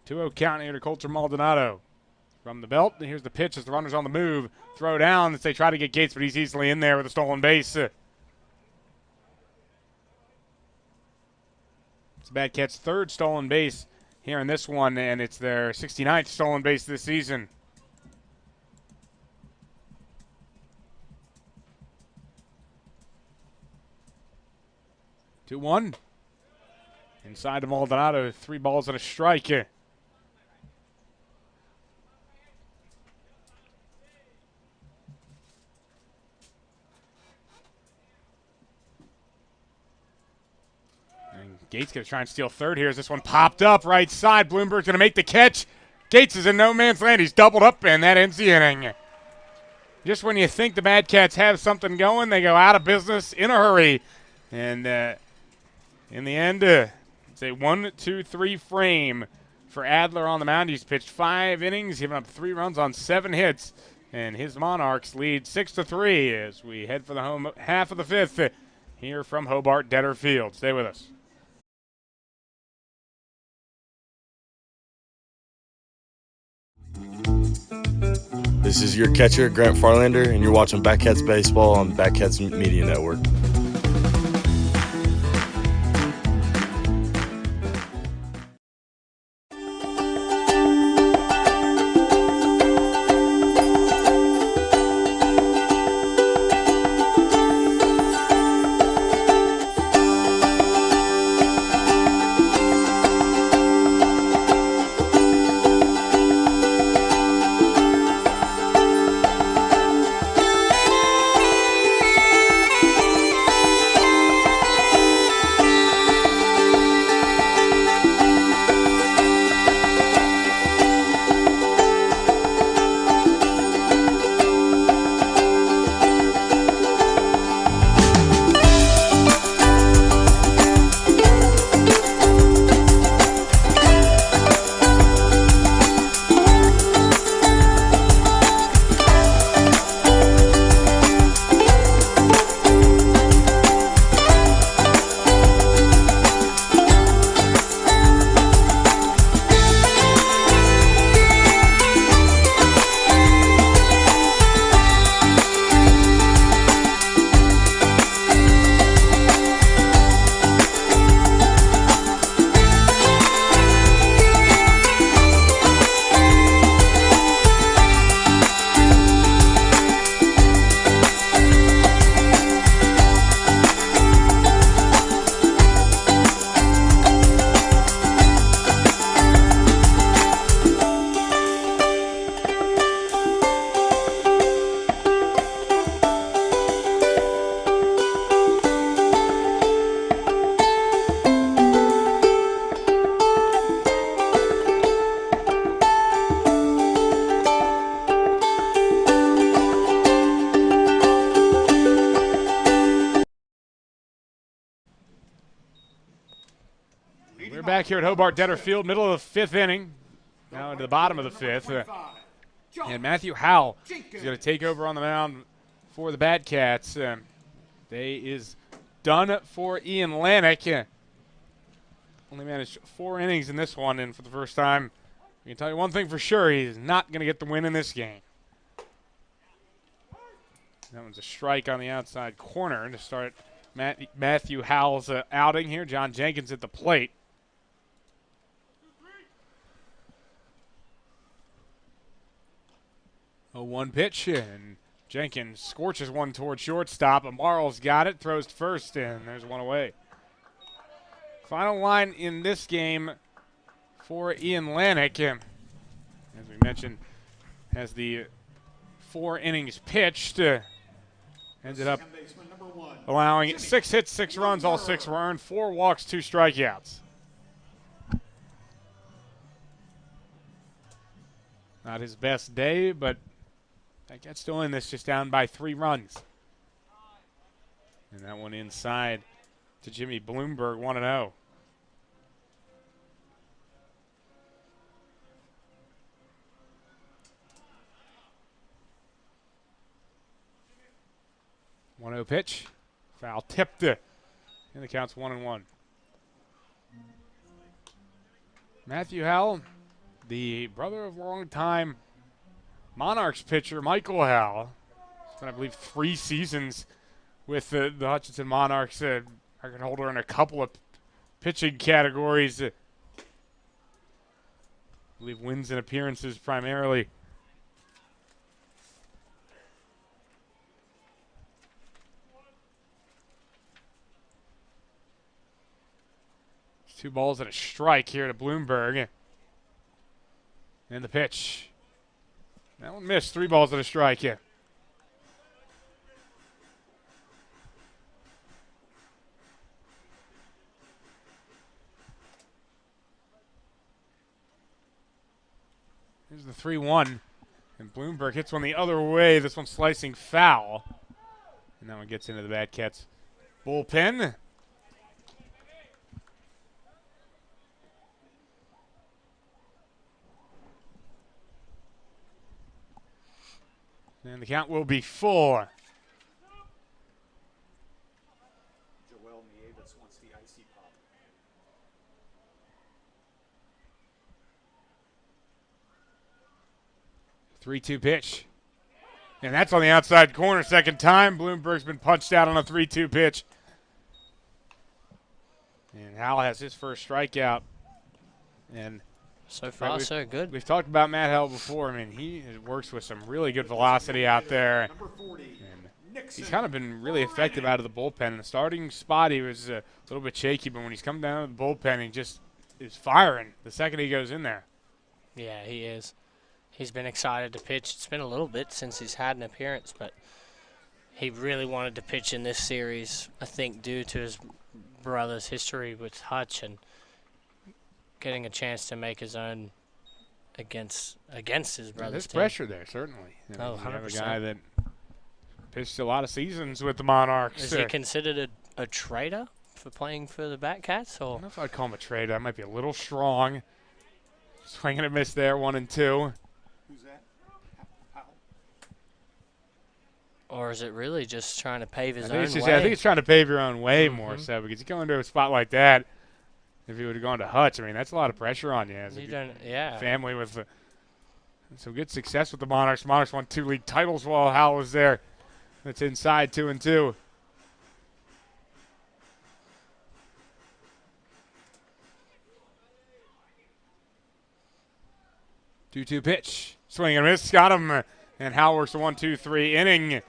2-0 count here to Coulter Maldonado. From the belt, and here's the pitch as the runner's on the move. Throw down as they try to get Gates, but he's easily in there with a stolen base. It's the Batcats' 3rd stolen base here in this one, and it's their 69th stolen base this season. Two one. Inside to Maldonado, 3 balls and a strike. And Gates going to try and steal 3rd here as this one popped up right side. Bloomberg's going to make the catch. Gates is in no man's land. He's doubled up, and that ends the inning. Just when you think the Batcats have something going, they go out of business in a hurry. And in the end, it's a 1-2-3 frame for Adler on the mound. He's pitched 5 innings, giving up 3 runs on 7 hits, and his Monarchs lead 6-3 as we head for the home half of the 5th here from Hobart Detter Field. Stay with us. This is your catcher, Grant Farlander, and you're watching Batcats Baseball on Batcats Media Network. We're back here at Hobart Detter Field, middle of the fifth inning. Now into the bottom of the fifth. And Matthew Howell is going to take over on the mound for the Batcats. Day is done for Ian Lanick. Only managed 4 innings in this one, and for the first time, I can tell you one thing for sure, he's not going to get the win in this game. That one's a strike on the outside corner to start Matthew Howell's outing here. John Jenkins at the plate. A 1 pitch, and Jenkins scorches one toward shortstop. Amaral's got it, throws to first, and there's one away. Final line in this game for Ian Lanick, as we mentioned, has the 4 innings pitched. Ended up allowing 6 hits, 6 runs, all 6 were earned, 4 walks, 2 strikeouts. Not his best day, but Batcats still in this, just down by 3 runs. And that one inside to Jimmy Bloomberg, 1-0. One-0 pitch, foul tipped, and the count's 1-1. Matthew Howell, the brother of longtime Monarchs pitcher Michael Howell, spent I believe 3 seasons with the Hutchinson Monarchs, record holder in a couple of pitching categories. I believe wins and appearances primarily. There's 2 balls and a strike here to Bloomberg. And the pitch. That one missed. 3 balls and a strike, yeah. Here's the 3-1. And Bloomberg hits one the other way. This one slicing foul. And that one gets into the Batcats bullpen. And the count will be 4. Joel Nieves wants the icy pop. 3-2 pitch. And that's on the outside corner. Second time. Bloomberg's been punched out on a 3-2 pitch. And Howell has his first strikeout. And so far, so good. We've talked about Matt Howell before. I mean, he works with some really good velocity out there. And he's kind of been really effective out of the bullpen. In the starting spot, he was a little bit shaky, but when he's come down to the bullpen, he just is firing the second he goes in there. Yeah, he is. He's been excited to pitch. It's been a little bit since he's had an appearance, but he really wanted to pitch in this series, I think, due to his brother's history with Hutch and getting a chance to make his own against his brother's There's team. pressure there, certainly. You know, 100%. you have a guy that pitched a lot of seasons with the Monarchs. Is he considered a trader for playing for the Batcats? I Or don't know if I'd call him a trader. That might be a little strong. Swing and a miss there, 1-2. Who's that? Howell. or is it really just trying to pave his own I way? think it's trying to pave your own way more so, because you go into a spot like that, if you would have gone to Hutch, I mean, that's a lot of pressure on you as a family with some good success with the Monarchs. Monarchs won 2 league titles while Howell was there. That's inside 2-2. Two-two pitch. Swing and miss. Got him. And Howell works a 1-2-3 inning.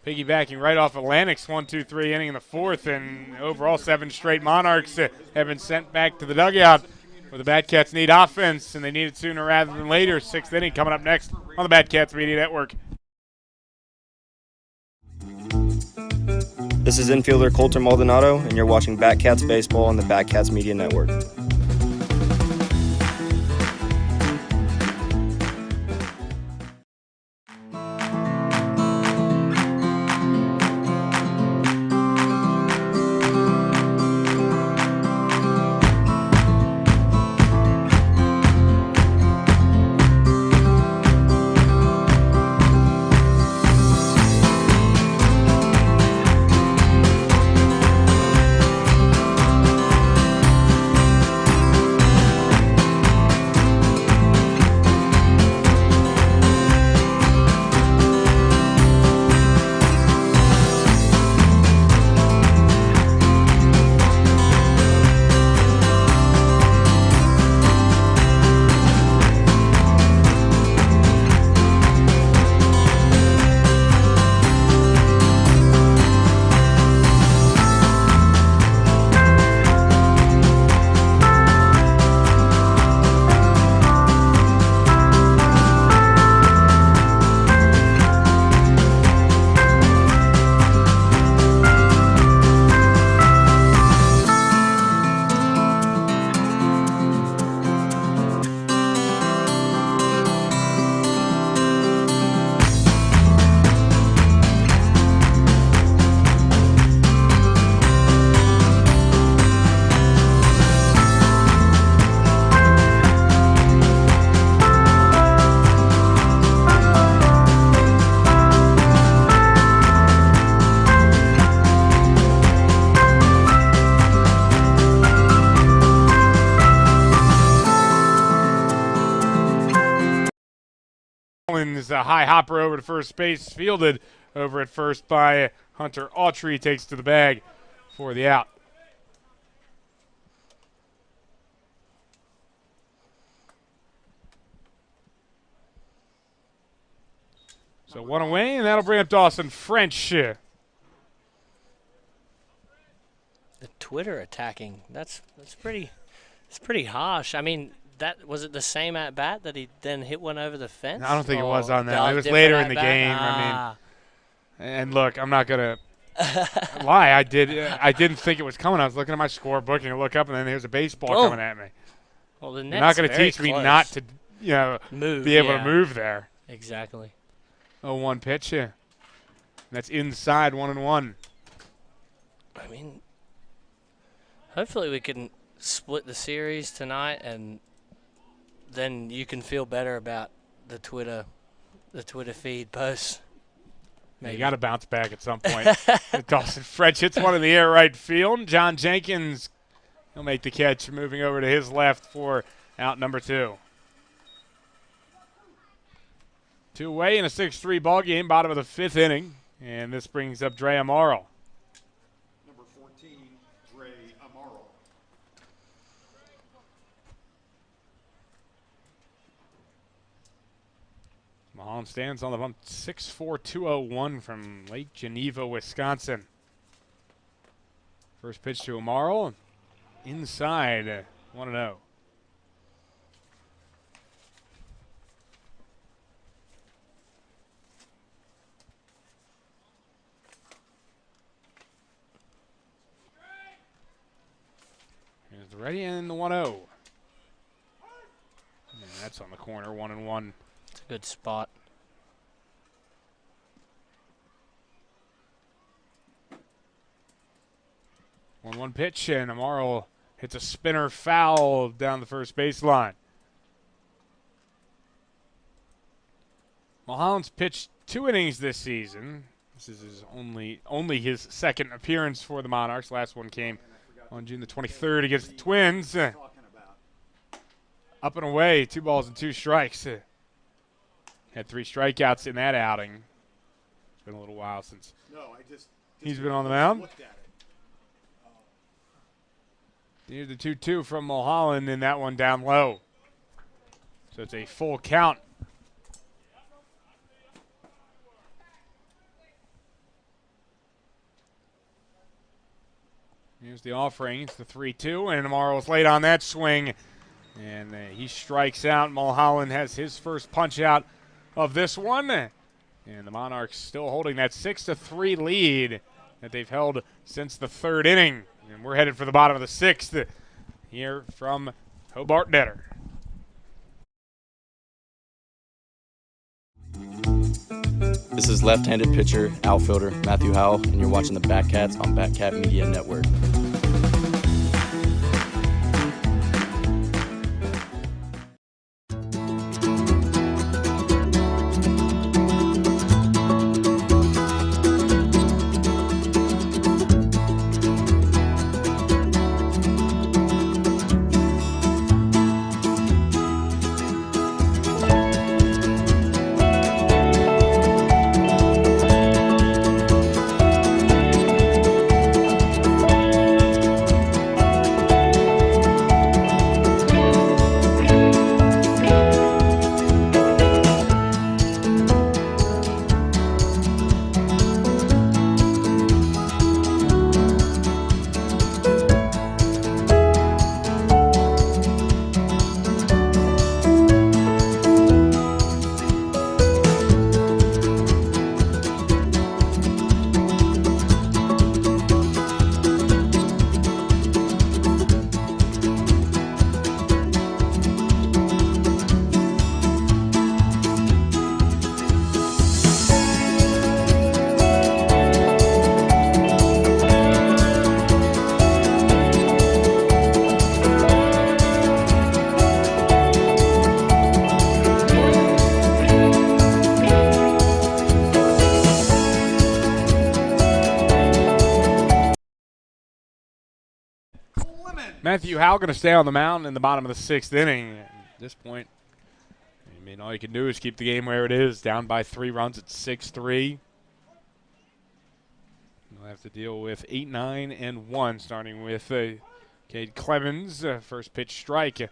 Piggybacking right off Atlantic's 1-2-3 inning in the fourth. And overall, 7 straight Monarchs have been sent back to the dugout, where the Batcats need offense, and they need it sooner rather than later. 6th inning coming up next on the Batcats Media Network. This is infielder Colter Maldonado, and you're watching Batcats Baseball on the Batcats Media Network. Is a high hopper over to first base, fielded over at first by Hunter Autry, takes to the bag for the out. So 1 away, and that'll bring up Dawson French. The Twitter attacking, that's pretty harsh. I mean, that was it the same at bat that he then hit one over the fence? I don't think it was on that. It was later in the game. I mean, and look, I'm not gonna lie. I didn't think it was coming. I was looking at my scorebook and I look up, and then there's a baseball coming at me. Well, the You're not going to teach me not to, move, be able to move there. Exactly. 0-1 pitch. Yeah. That's inside 1-1. I mean, hopefully we can split the series tonight, and then you can feel better about the Twitter feed posts. Maybe. You got to bounce back at some point. Dawson French hits one in the air right field. John Jenkins, he'll make the catch, moving over to his left for out number 2. 2 away in a 6-3 ball game, bottom of the 5th inning. And this brings up Dre Amaro. Number 14, Dre Amaro. Mulholland stands on the bump, 6'4", 201 from Lake Geneva, Wisconsin. First pitch to Amaro, inside, 1-0. Here's the ready and the 1-0. And that's on the corner, 1-1. It's a good spot. One pitch, and Amaro hits a spinner foul down the first baseline. Mulholland's pitched 2 innings this season. This is his only his second appearance for the Monarchs. Last one came on June the 23rd against the Twins. Up and away, 2 balls and 2 strikes. Had 3 strikeouts in that outing. It's been a little while since he's been on the mound. Here's the 2-2 from Mulholland, and that one down low. So it's a full count. Here's the offering. It's the 3-2, and Amaro's late on that swing. And he strikes out. Mulholland has his first punch out of this one. And the Monarchs still holding that 6-3 lead that they've held since the 3rd inning. And we're headed for the bottom of the 6th here from Hobart Netter. This is left-handed pitcher, outfielder Matthew Howell, and you're watching the Batcats on Batcat Media Network. Matthew Howell going to stay on the mound in the bottom of the 6th inning. At this point, I mean, all you can do is keep the game where it is. Down by 3 runs at 6-3. We'll have to deal with 8, 9, and 1, starting with Cade Clemens. First pitch strike.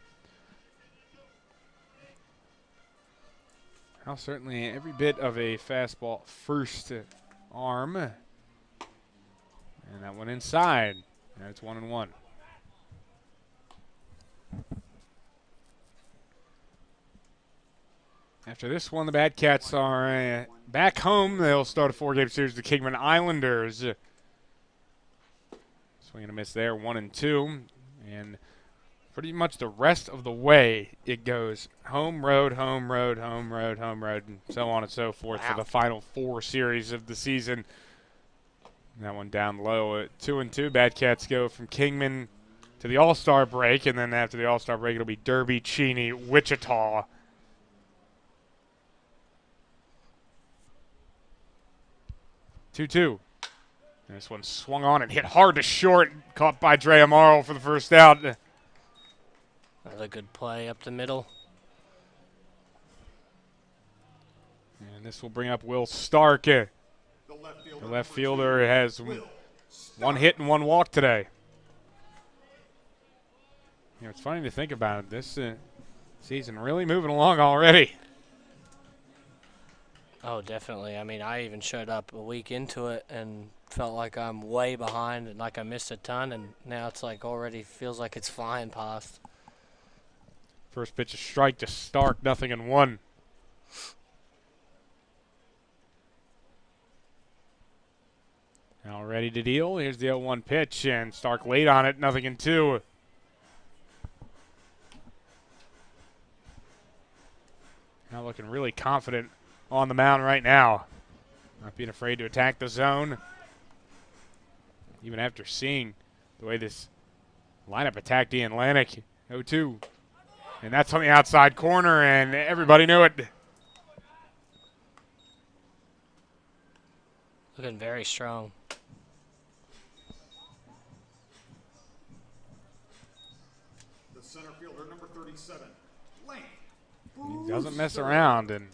Howell certainly every bit of a fastball first arm. And that one inside. And it's 1-1. After this one, the Batcats are back home. They'll start a 4-game series with the Kingman Islanders. Swing and a miss there, 1-2. And pretty much the rest of the way it goes home, road, home, road, home, road, home, road, and so on and so forth for the final 4 series of the season. That one down low at 2-2. Batcats go from Kingman to the All-Star break, and then after the All-Star break, it'll be Derby, Cheney, Wichita. 2-2. This one swung on and hit hard to short, caught by Dre Amaro for the first out. Another good play up the middle. And this will bring up Will Stark. The The left fielder has one hit and one walk today. You know, it's funny to think about it. This season really moving along already. Oh, definitely. I mean, I even showed up a week into it and felt like I'm way behind and like I missed a ton, and now it's like already feels like it's flying past. First pitch a strike to Stark, 0-1. Now ready to deal. Here's the 0-1 pitch, and Stark late on it, 0-2. Now looking really confident on the mound right now. Not being afraid to attack the zone. Even after seeing the way this lineup attacked the Atlantic. 0-2. And that's on the outside corner, and everybody knew it. Looking very strong. The center fielder, number 37, Lane. He doesn't mess around, and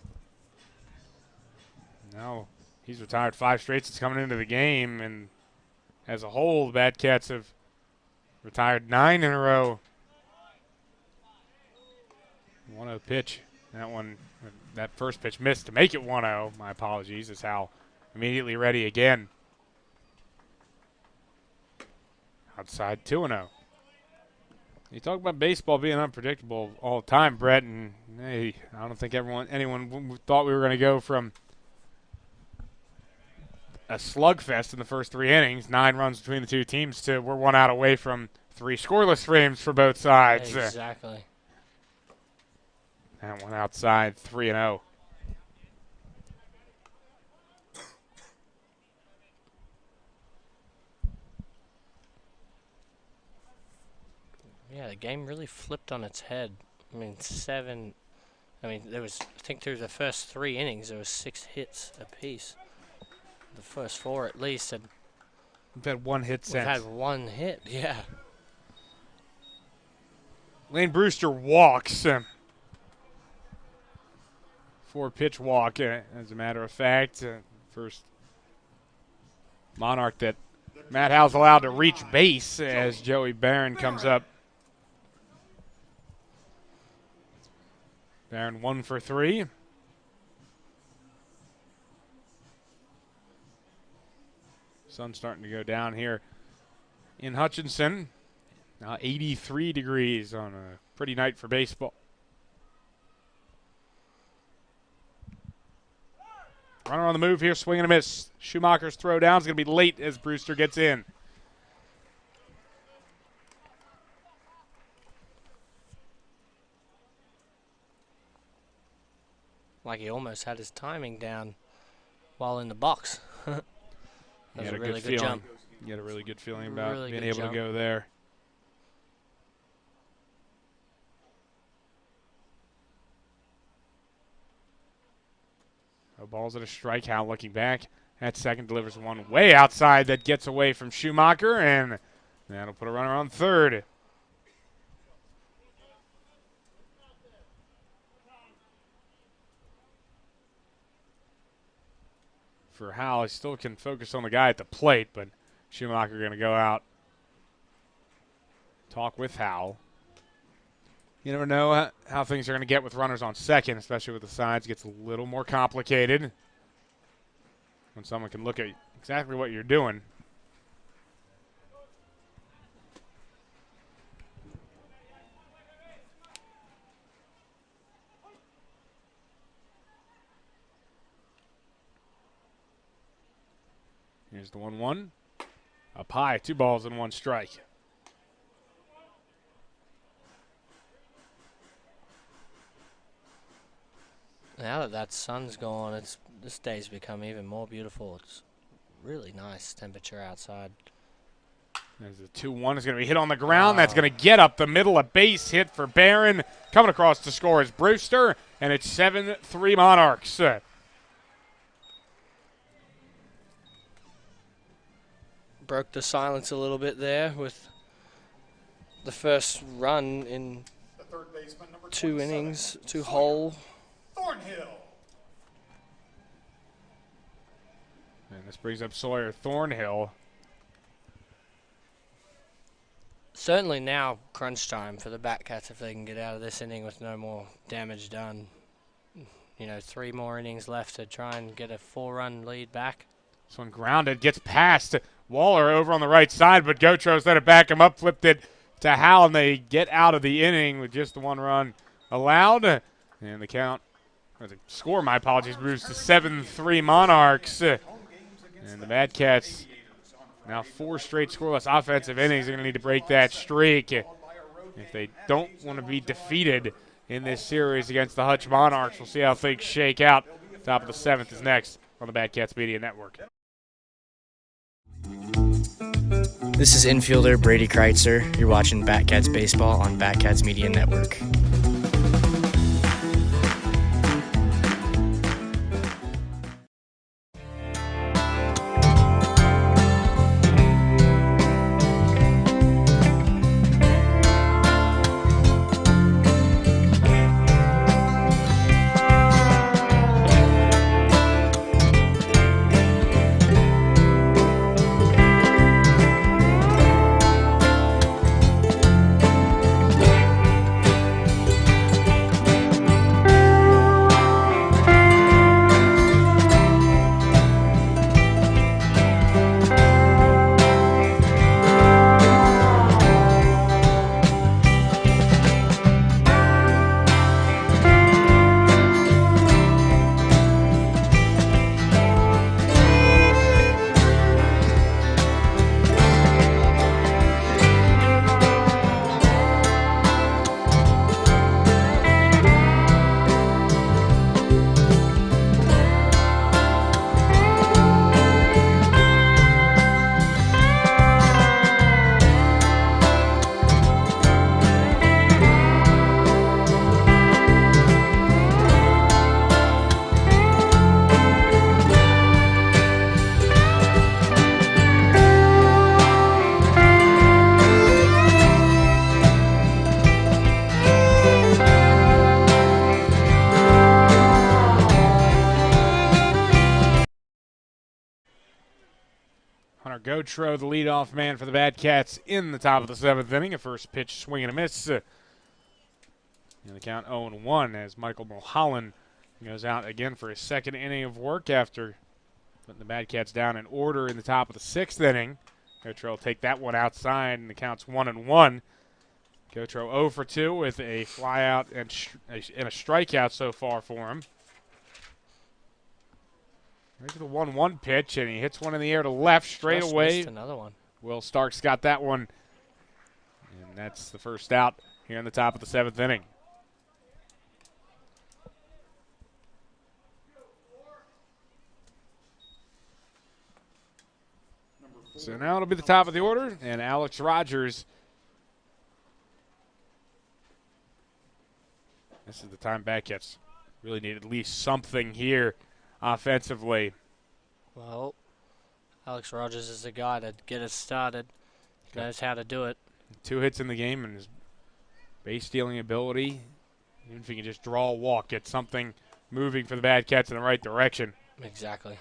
now he's retired 5 straight since coming into the game, and as a whole, the Bad Cats have retired 9 in a row. 1-0 pitch. That first pitch missed to make it 1-0. My apologies. Is Hal immediately ready again. Outside 2-0. You talk about baseball being unpredictable all the time, Brett, and hey, I don't think anyone thought we were going to go from a slugfest in the first 3 innings, 9 runs between the two teams, to we're 1 out away from 3 scoreless frames for both sides. Exactly. That one outside, 3-0. Yeah, the game really flipped on its head. I mean, there was, I think through the first 3 innings, there was 6 hits apiece. The first 4 at least. And We've had 1 hit we've since. had 1 hit, yeah. Lane Brewster walks. 4-pitch walk, as a matter of fact. First Monarch that Matt Howe's allowed to reach base as Joey Barron comes up. Barron 1 for 3. Sun's starting to go down here in Hutchinson. Now 83 degrees on a pretty night for baseball. Runner on the move here, swing and a miss. Schumacher's throw down is going to be late as Brewster gets in. Like he almost had his timing down while in the box. That was a really good jump. You had a really good feeling about Really being good able jump. to go there. No balls at a strike. Hal looking back at second, delivers one way outside that gets away from Schumacher, and that'll put a runner on third. For Hal, he still can focus on the guy at the plate, but Schumacher going to go out. Talk with Hal. You never know how things are going to get with runners on second, especially with the sides. It gets a little more complicated when someone can look at exactly what you're doing. Here's the 1-1. Up high, 2 balls and 1 strike. Now that sun's gone, this day's become even more beautiful. It's really nice temperature outside. There's a 2-1 is going to be hit on the ground. That's going to get up the middle. A base hit for Barron. Coming across to score is Brewster, and it's 7-3 Monarchs. Broke the silence a little bit there with the first run in The third baseman, number 2 27, innings, 2 whole. Thornhill. And this brings up Sawyer Thornhill. Certainly now crunch time for the Batcats if they can get out of this inning with no more damage done. You know, 3 more innings left to try and get a 4-run lead back. This one grounded, gets past Waller over on the right side, but Gotro let it back him up, flipped it to Howell, and they get out of the inning with just the 1 run allowed. And the count, or the score, my apologies, moves to 7-3 Monarchs. And the Batcats now 4 straight scoreless offensive innings. They're going to need to break that streak if they don't want to be defeated in this series against the Hutch Monarchs. We'll see how things shake out. Top of the 7th is next on the Batcats Media Network. This is infielder Brady Kreitzer. You're watching Batcats Baseball on Batcats Media Network. Gotro, the leadoff man for the Batcats in the top of the 7th inning. A first pitch swing and a miss. And the count 0-1 as Michael Mulholland goes out again for his 2nd inning of work after putting the Batcats down in order in the top of the 6th inning. Gotro will take that one outside, and the count's 1-1. Gotro 0 for 2 with a flyout and a strikeout so far for him. Here's the 1-1 pitch, and he hits one in the air to left straight Just away. missed another one. Will Starks got that one, and that's the first out here in the top of the 7th inning. So now it'll be the top of the order, and Alex Rogers. This is the time Batcats really need at least something here offensively. Well, Alex Rogers is the guy to get us started. He knows how to do it. 2 hits in the game, and his base stealing ability, even if he can just draw a walk, get something moving for the Batcats in the right direction. Exactly.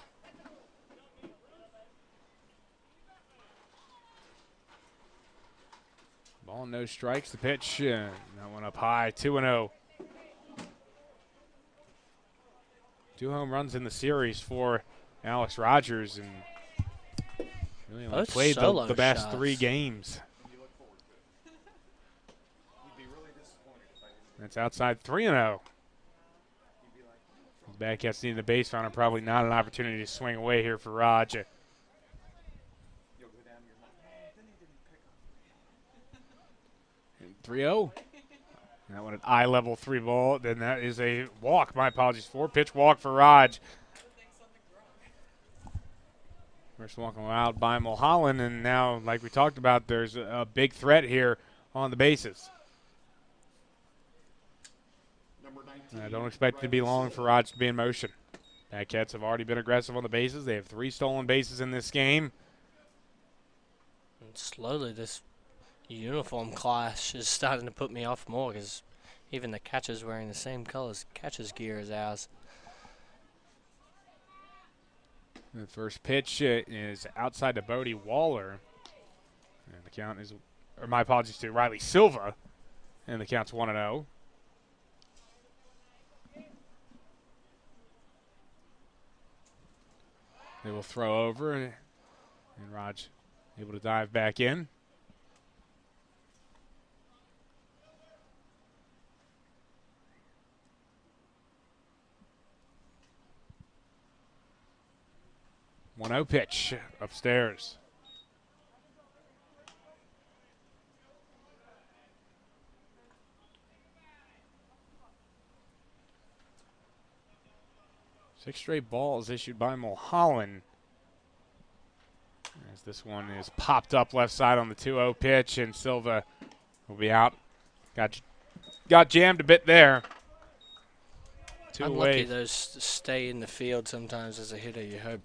Ball, no strikes. The pitch, that one up high, 2-0. 2 home runs in the series for Alex Rogers, and really only played the best shots. 3 games. That's outside 3-0. The Batcats needing the base runner, probably not an opportunity to swing away here for Raj. 3-0. That one at eye level 3 ball. Then that is a walk. My apologies. 4-pitch walk for Raj. First walk allowed by Mulholland, and now, like we talked about, there's a big threat here on the bases. I don't expect it to be long for Raj to be in motion. Batcats have already been aggressive on the bases. They have 3 stolen bases in this game. And slowly, this uniform clash is starting to put me off more because even the catcher's wearing the same colors catcher's gear as ours. The first pitch is outside to Bodie Waller. And the count is, or my apologies to Riley Silva. And the count's 1-0. They will throw over, and Raj able to dive back in. One-0 pitch upstairs. Six straight balls issued by Mulholland. As this one is popped up left side on the 2-0 pitch, and Silva will be out. Got jammed a bit there. Two Unlucky away. those stay in the field sometimes as a hitter. You hope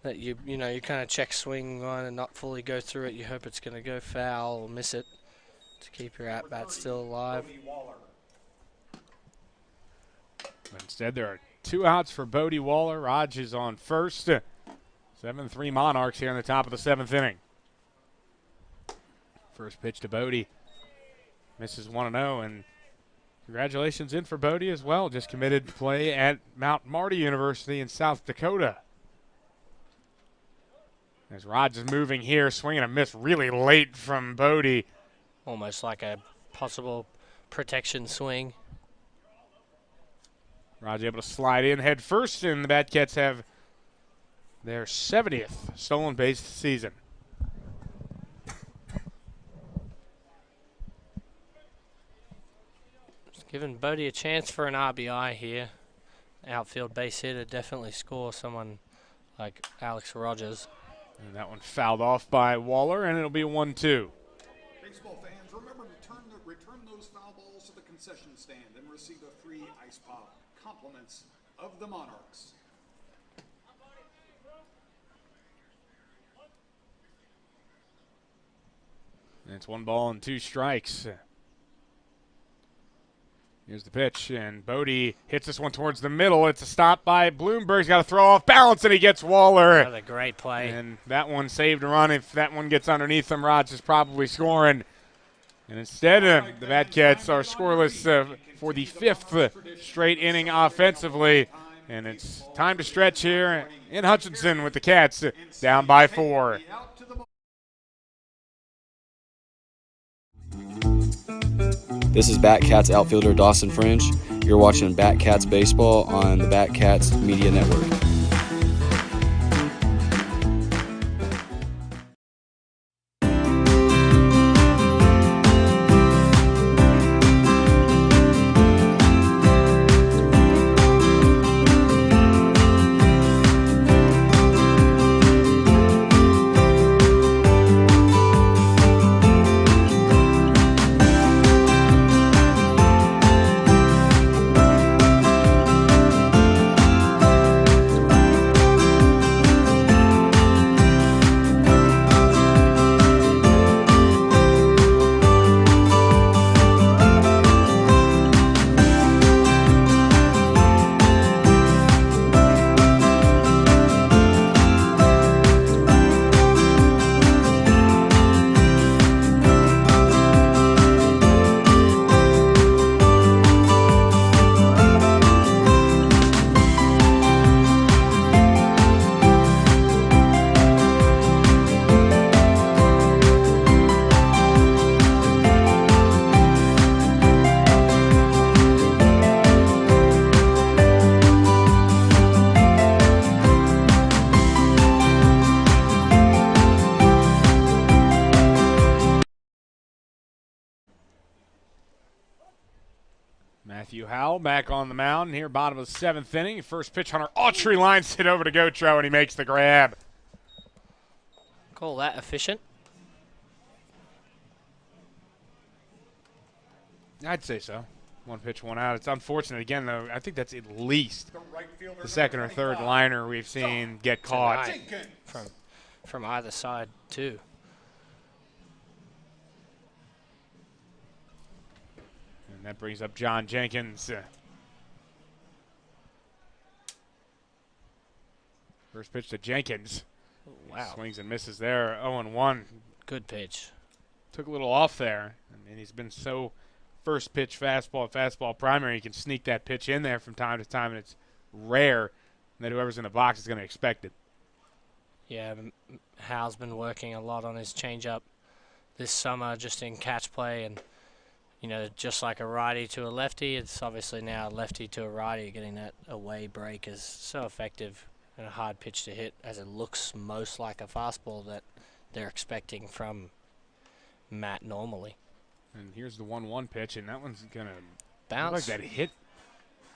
that you kind of check swing on and not fully go through it. You hope it's going to go foul or miss it to keep your at-bat still alive. But instead, there are 2 outs for Bodie Waller. Raj is on first. 7-3 Monarchs here in the top of the 7th inning. First pitch to Bodie. Misses 1-0, and congratulations in for Bodie as well. Just committed to play at Mount Marty University in South Dakota. As Raj is moving here, swinging a miss really late from Bodie. Almost like a possible protection swing. Raj able to slide in head first, and the Batcats have their 70th stolen base season. Just giving Bodie a chance for an RBI here. Outfield base hitter definitely score someone like Alex Rogers. And that one fouled off by Waller, and it'll be a 1-2. Baseball fans, remember to return those foul balls to the concession stand and receive a free ice pop. Compliments of the Monarchs. And it's 1 ball and 2 strikes. Here's the pitch, and Bodie hits this one towards the middle. It's a stop by Bloomberg. He's got to throw off balance, and he gets Waller. Another great play. And that one saved a run. If that one gets underneath him, Raj is probably scoring. And instead, the Batcats are scoreless for the 5th straight inning offensively. And it's time to stretch here in Hutchinson with the Cats down by 4. This is Batcats outfielder Dawson Fringe. You're watching Batcats baseball on the Batcats Media Network. Matthew Howell back on the mound here, bottom of the 7th inning. First pitch, Hunter Autry lines it over to Gotro, and he makes the grab. Call that efficient. I'd say so. 1 pitch, 1 out. It's unfortunate again, though. I think that's at least the 2nd or 3rd liner we've seen get caught. From either side, too. And that brings up John Jenkins. First pitch to Jenkins. Wow. Swings and misses there. 0-1. Good pitch. Took a little off there. I mean, he's been so first pitch fastball primary. He can sneak that pitch in there from time to time, and it's rare that whoever's in the box is going to expect it. Yeah, Hal's been working a lot on his changeup this summer, just in catch play, and just like a righty to a lefty, it's obviously now a lefty to a righty. Getting that away break is so effective and a hard pitch to hit, as it looks most like a fastball that they're expecting from Matt normally. And here's the 1-1 pitch, and that one's going to bounce. Look like that hit.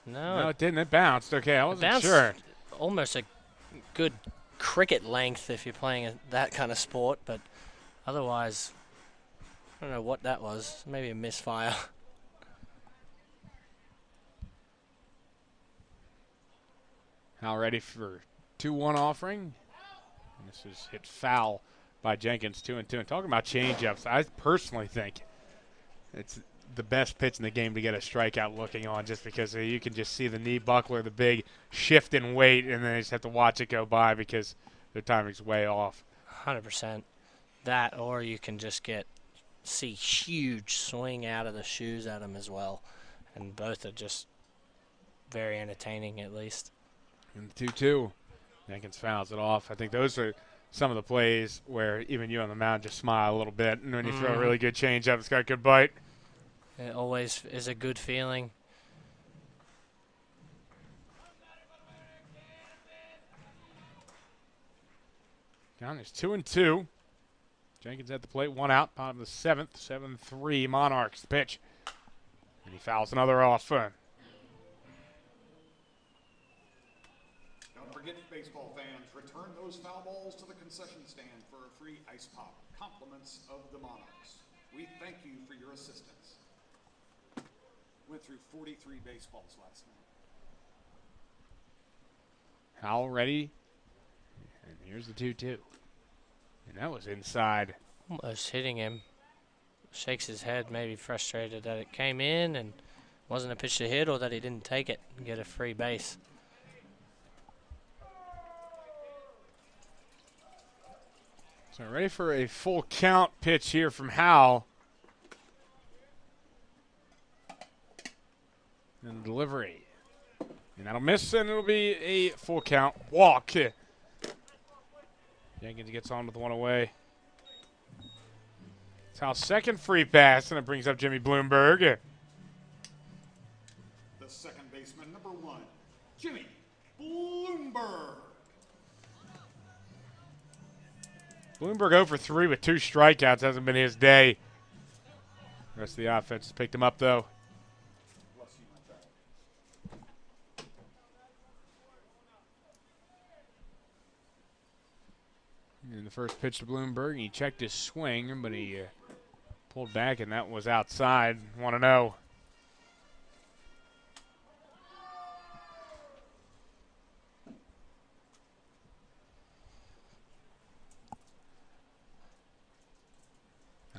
No, it didn't. It bounced. Okay, I wasn't bounced sure. Almost a good cricket length if you're playing that kind of sport, but otherwise, I don't know what that was. Maybe a misfire. Hal ready for 2-1 offering. And this is hit foul by Jenkins, 2-2. And talking about changeups, I personally think it's the best pitch in the game to get a strikeout looking on, just because you can just see the knee buckler, the big shift in weight, and then you just have to watch it go by because their timing's way off. 100%. That, or you can just see huge swing out of the shoes at him as well. And both are just very entertaining, at least. And the 2-2. Jenkins fouls it off. I think those are some of the plays where even you on the mound just smile a little bit. And when you throw a really good changeup, it's got a good bite. It always is a good feeling. Count is 2-2. Jenkins at the plate, 1 out, bottom of the 7th, 7-3 Monarchs. The pitch. And he fouls another off. Don't forget, baseball fans, return those foul balls to the concession stand for a free ice pop. Compliments of the Monarchs. We thank you for your assistance. Went through 43 baseballs last night. Howell ready. And here's the 2-2. And that was inside. Almost hitting him. Shakes his head, maybe frustrated that it came in and wasn't a pitch to hit, or that he didn't take it and get a free base. So ready for a full count pitch here from Howell. And delivery. And that'll miss, and it'll be a full count walk. Jenkins gets on with one away. It's Howell's second free pass, and it brings up Jimmy Bloomberg. The second baseman, number 1, Jimmy Bloomberg. Bloomberg 0 for 3 with 2 strikeouts. Hasn't been his day. The rest of the offense has picked him up, though. And the first pitch to Bloomberg, he checked his swing, but he pulled back, and that was outside. 1-0.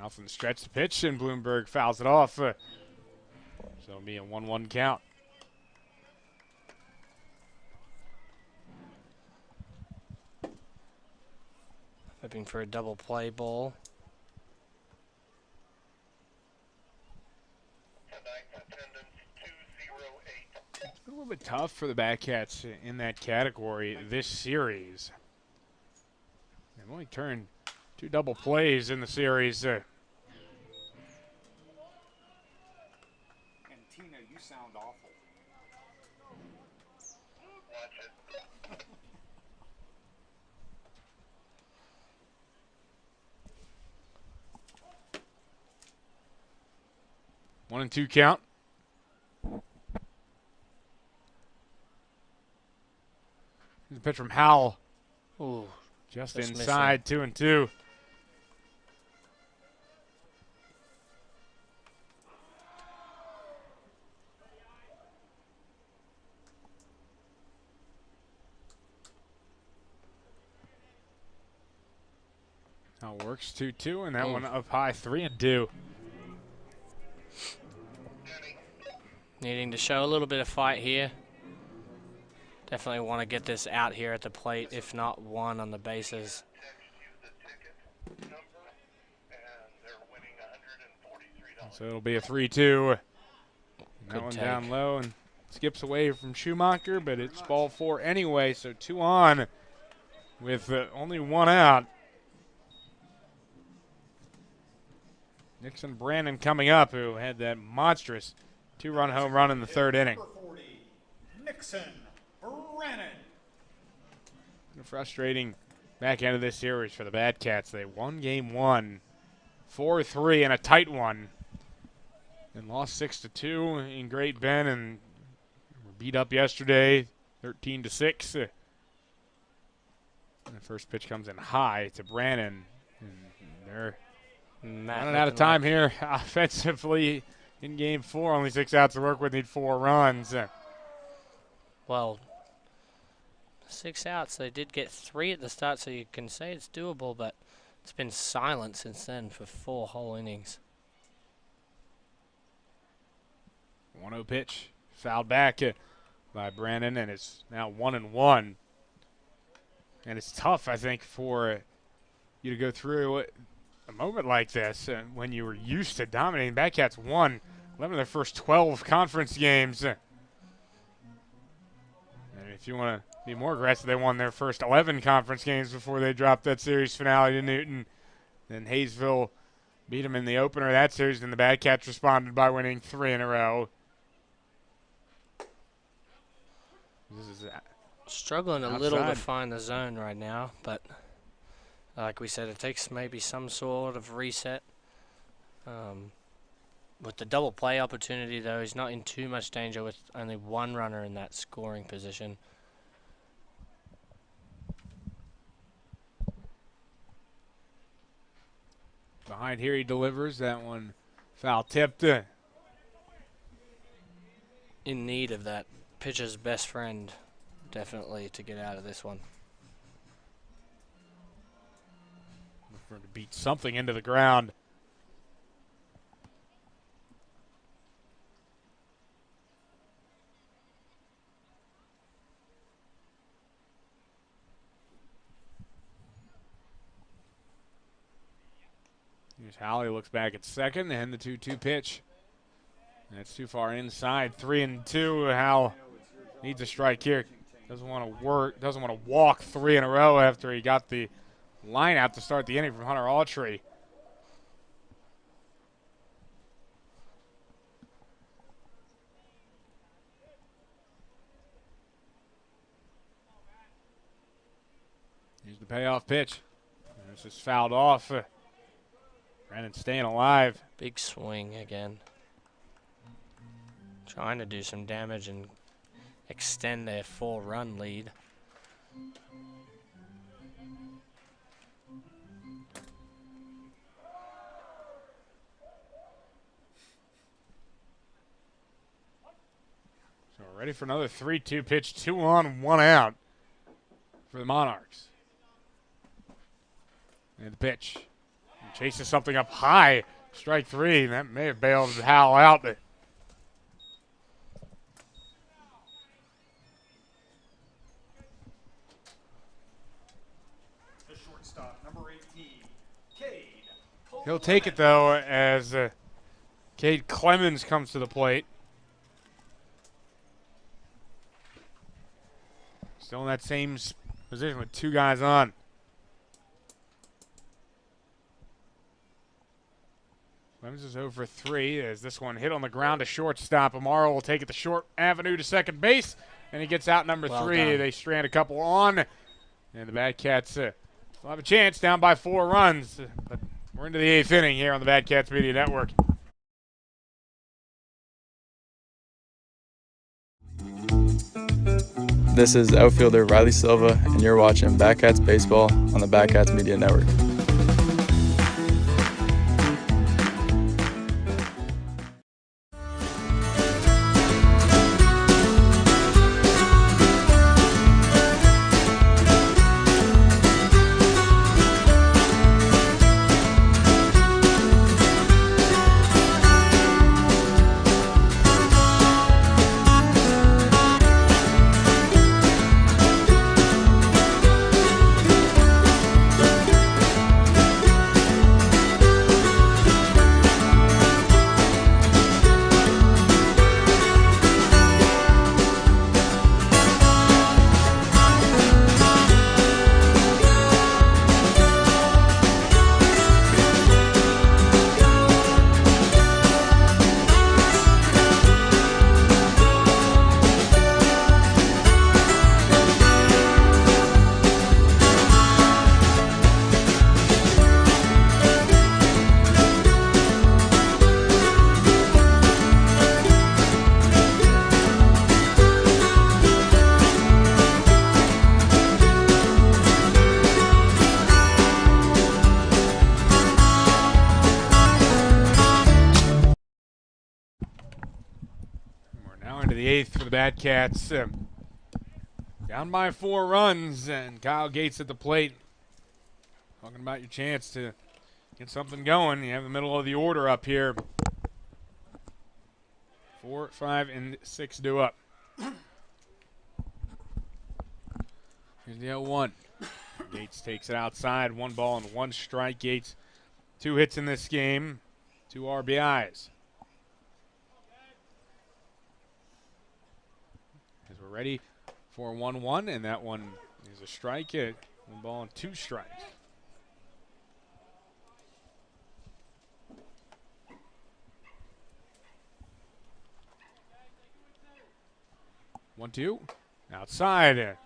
Out from the stretch to pitch, and Bloomberg fouls it off. So it'll be a 1-1 count. Hoping for a double play ball. It's been a little bit tough for the Batcats in that category this series. They've only turned 2 double plays in the series. And Tina, you sound awful. Watch it. 1-2 count. Here's a pitch from Howell. Ooh, Just missing. inside, 2-2. Now works 2-2, and that one up high, 3-2. Needing to show a little bit of fight here. Definitely want to get this out here at the plate, if not one on the bases. So it'll be a 3-2. That one take. down low and skips away from Schumacher, but it's ball 4 anyway, so 2 on with only 1 out. Nixon Brandon coming up, who had that monstrous 2-run home run in the 3rd inning. Number 40, Nixon Brannon. A frustrating back end of this series for the Batcats. They won game 1, 4-3 in a tight one, and lost 6-2 in Great Bend, and were beat up yesterday, 13-6. And the first pitch comes in high to Brannon, and they're running out of time here offensively in game 4. Only 6 outs to work with, need 4 runs. Well, 6 outs. They did get 3 at the start, so you can say it's doable, but it's been silent since then for 4 whole innings. 1-0 pitch, fouled back by Brandon, and it's now 1-1. And it's tough, I think, for you to go through a moment like this when you were used to dominating. Batcats won 11 of their first 12 conference games. And if you want to be more aggressive, they won their first 11 conference games before they dropped that series finale to Newton. Then Hayesville beat them in the opener of that series, and the Batcats responded by winning 3 in a row. This is struggling a little to find the zone right now, but like we said, it takes maybe some sort of reset. With the double play opportunity, though, he's not in too much danger with only 1 runner in that scoring position. Behind here, he delivers. That one foul tipped. In need of that pitcher's best friend, definitely, to get out of this one. Looking to beat something into the ground. Here's Howley, looks back at second, and the 2-2 pitch. That's too far inside. 3-2. Hal needs a strike here. Doesn't want to walk 3 in a row after he got the line out to start the inning from Hunter Autry. Here's the payoff pitch. This is fouled off. Brandon staying alive. Big swing again. Trying to do some damage and extend their 4-run lead. So we're ready for another 3-2 pitch. 2 on, 1 out for the Monarchs. And the pitch. He chases something up high. Strike 3. That may have bailed Hal out. But The shortstop, number 18, Cade. he'll take it, though, as Cade Clemens comes to the plate. Still in that same position with 2 guys on. Clemens is over 3 as this one hit on the ground to shortstop. Amaro will take it the short avenue to second base, and he gets out number 3. They strand a couple on, and the Batcats will have a chance down by 4 runs. But we're into the 8th inning here on the Batcats Media Network. This is outfielder Riley Silva, and you're watching Batcats Baseball on the Batcats Media Network. into the 8th for the Batcats. Down by 4 runs, and Kyle Gates at the plate. Talking about your chance to get something going. You have the middle of the order up here. 4, 5, and 6 due up. Here's the 0-1. Gates takes it outside. 1 ball and 1 strike. Gates, 2 hits in this game, 2 RBIs. As we're ready for 1-1, and that one is a strike. 1 ball and 2 strikes. One, 2. Outside.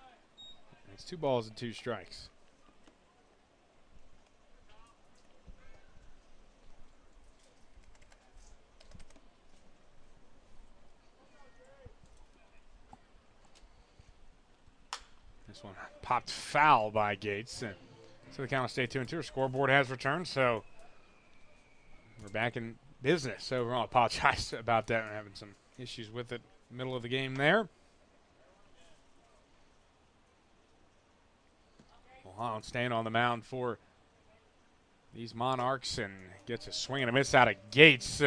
It's 2 balls and 2 strikes. This one popped foul by Gates. So the count will stay 2-2. Our scoreboard has returned, so we're back in business. So I apologize about that. We're having some issues with it middle of the game there. Mulholland staying on the mound for these Monarchs and gets a swing and a miss out of Gates.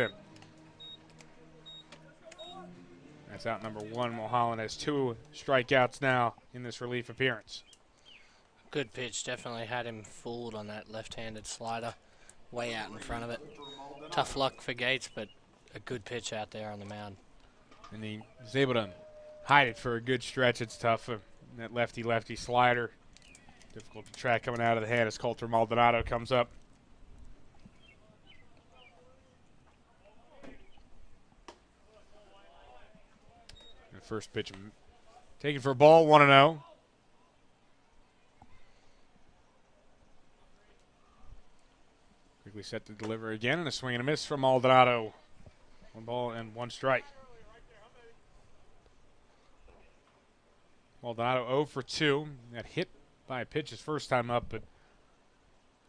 That's out number 1. Mulholland has 2 strikeouts now in this relief appearance. Good pitch. Definitely had him fooled on that left-handed slider. Way out in front of it. Tough luck for Gates, but a good pitch out there on the mound. And he was able to hide it for a good stretch. It's tough. That lefty-lefty slider. Difficult to track coming out of the hand as Coulter Maldonado comes up. The first pitch taken for a ball, 1-0. Quickly set to deliver again, and a swing and a miss from Maldonado. 1 ball and 1 strike. Maldonado 0 for 2. That hit by a pitch his first time up, but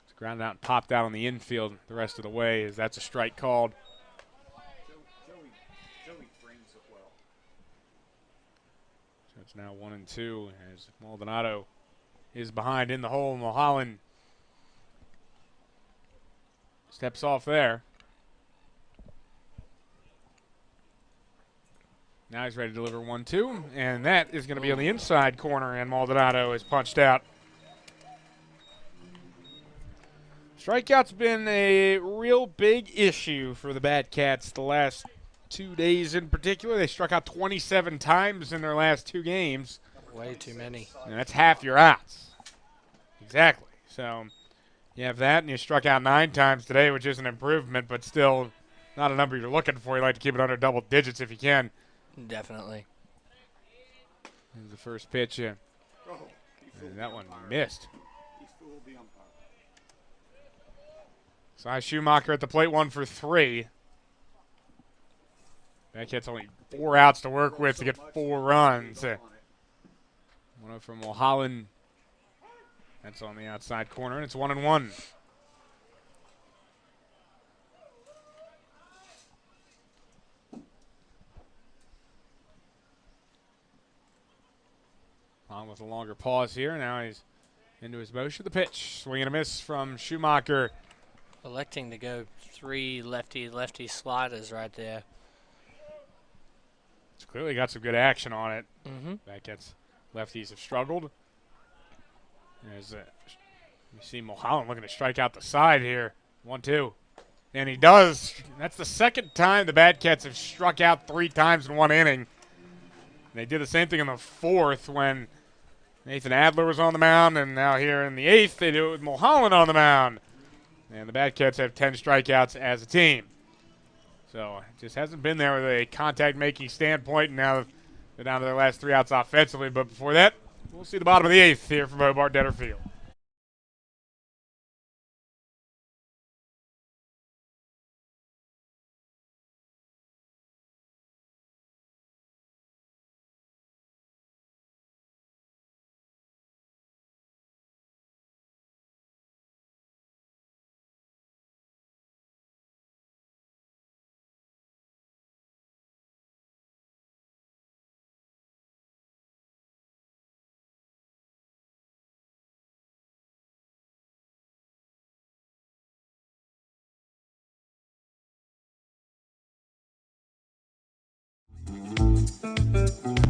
it's grounded out and popped out on the infield the rest of the way as that's a strike called. Joey frames it well. So it's now 1-2 as Maldonado is behind in the hole. Mulholland steps off there. Now he's ready to deliver 1-2, and that is going to be on the inside corner, and Maldonado is punched out. Strikeout's been a real big issue for the Batcats the last 2 days in particular. They struck out 27 times in their last 2 games. Way too many. And that's half your outs. Exactly. So you have that, and you struck out 9 times today, which is an improvement, but still not a number you're looking for. You like to keep it under double digits if you can. Definitely. Here's the first pitch. And that one missed. He fooled the umpire. Cy Schumacher at the plate, 1 for 3. Batcats only 4 outs to work with to get 4 runs. 1-0 from Mulholland. That's on the outside corner, and it's 1-1. On with a longer pause here. Now he's into his motion. The pitch. Swing and a miss from Schumacher. Electing to go 3 lefty sliders right there. It's clearly got some good action on it. Mm-hmm. Batcats lefties have struggled. There's you see Mulholland looking to strike out the side here. 1-2. And he does. That's the second time the Batcats have struck out 3 times in 1 inning. They did the same thing in the 4th when Nathan Adler was on the mound, and now here in the 8th they do it with Mulholland on the mound. And the Batcats have 10 strikeouts as a team. So it just hasn't been there with a contact-making standpoint, and now they're down to their last 3 outs offensively. But before that, we'll see the bottom of the 8th here from Hobart Detterfield.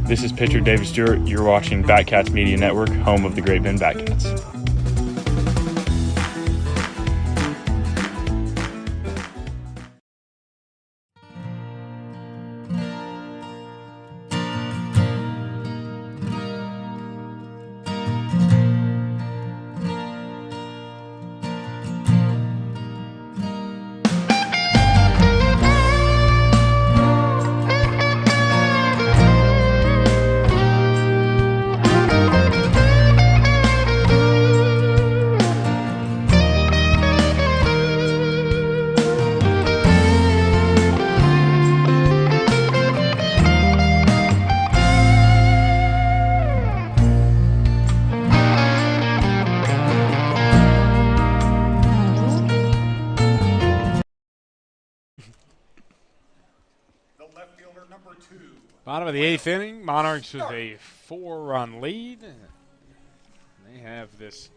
This is pitcher David Stewart. You're watching Batcats Media Network, home of the Great Bend Batcats. Bottom of the 8th inning, Monarchs with a 4-run lead. They have this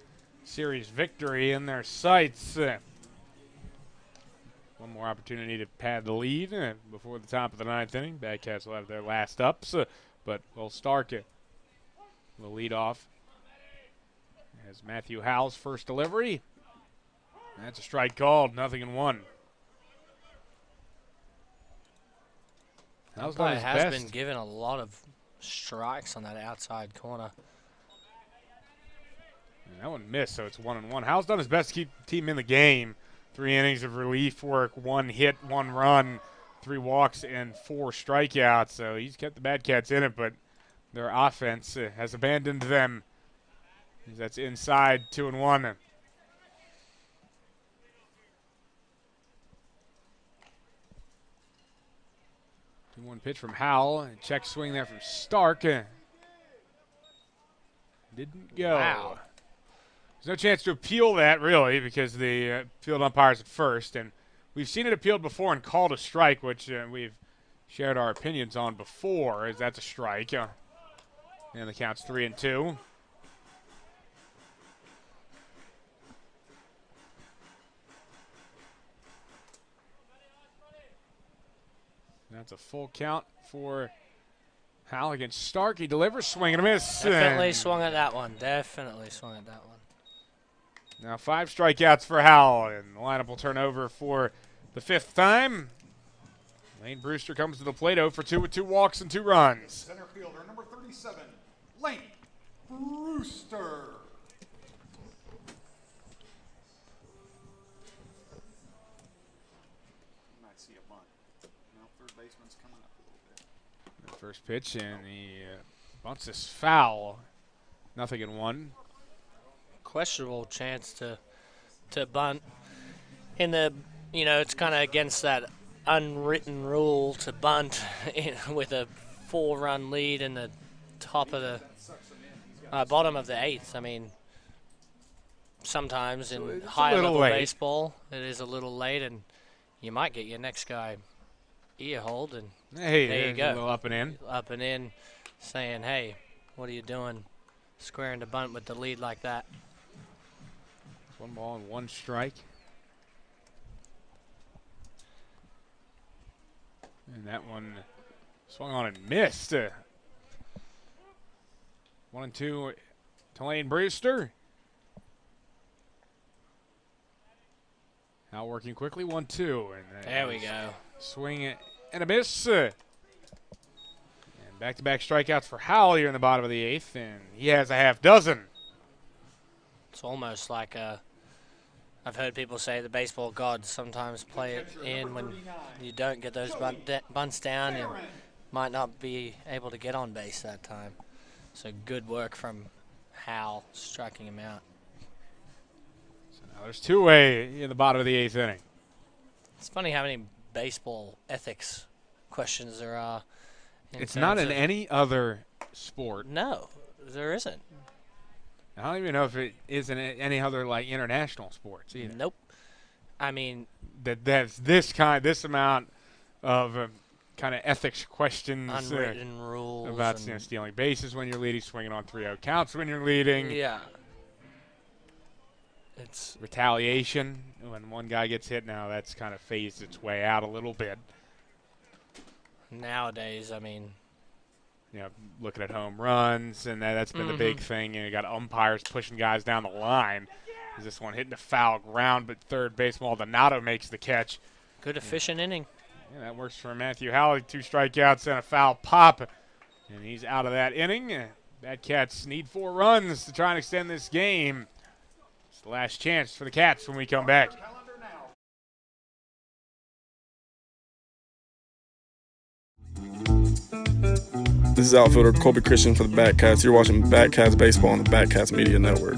series victory in their sights. One more opportunity to pad the lead before the top of the 9th inning. Batcats will have their last ups, but Will Stark will lead off as Matthew Howell's first delivery. That's a strike called, 0-1. That player has been given a lot of strikes on that outside corner. And that one missed, so it's 1-1. Howell's done his best to keep the team in the game. 3 innings of relief work, 1 hit, 1 run, 3 walks, and 4 strikeouts. So he's kept the Batcats in it, but their offense has abandoned them. That's inside, 2-1. 2-1 pitch from Howell. Check swing there from Stark. Didn't go. Wow. There's no chance to appeal that, really, because the field umpire's at first. And we've seen it appealed before and called a strike, which we've shared our opinions on before, as that's a strike. And the count's 3-2. That's a full count for Howell against Stark. He delivers, swing and a miss. Definitely swung at that one. Definitely swung at that one. Now 5 strikeouts for Howell, and the lineup will turn over for the 5th time. Lane Brewster comes to the plate 0 for 2 with 2 walks and 2 runs. Center fielder number 37, Lane Brewster. You might see a bunt. Now third baseman's coming up a little bit. The first pitch, and he bunts this foul. 0-1. Questionable chance to bunt. In the, it's kind of against that unwritten rule to bunt with a 4-run lead in the top of the bottom of the 8th. I mean, sometimes in higher level baseball, it is a little late, and you might get your next guy ear hold, and hey, there you go. A little up and in, saying, hey, what are you doing squaring to bunt with the lead like that? 1 ball and 1 strike. And that one swung on and missed. 1-2 to Lane Brewster. Now working quickly, 1-2. And there we go. Swing and a miss. And back-to-back strikeouts for Howell here in the bottom of the 8th, and he has a half dozen. It's almost like I've heard people say the baseball gods sometimes play it in when you don't get those bunts down. You might not be able to get on base that time. So good work from Howell striking him out. So now there's 2-way in the bottom of the 8th inning. It's funny how many baseball ethics questions there are. It's not in any other sport. No, there isn't. I don't even know if it is in any other international sports either. Nope. I mean, that's this amount of kind of ethics questions, unwritten rules about stealing bases when you're leading, swinging on 3-0 counts when you're leading. Yeah. It's retaliation when one guy gets hit. Now that's kind of phased its way out a little bit. Nowadays, I mean, looking at home runs, and that's been the big thing. You got umpires pushing guys down the line. Is this one hitting the foul ground, but third base Maldonado makes the catch. Good efficient inning. Yeah, that works for Matthew Howley. 2 strikeouts and a foul pop, and he's out of that inning. Bad Cats need 4 runs to try and extend this game. It's the last chance for the Cats when we come back. This is outfielder Colby Christian for the Batcats. You're watching Batcats Baseball on the Batcats Media Network.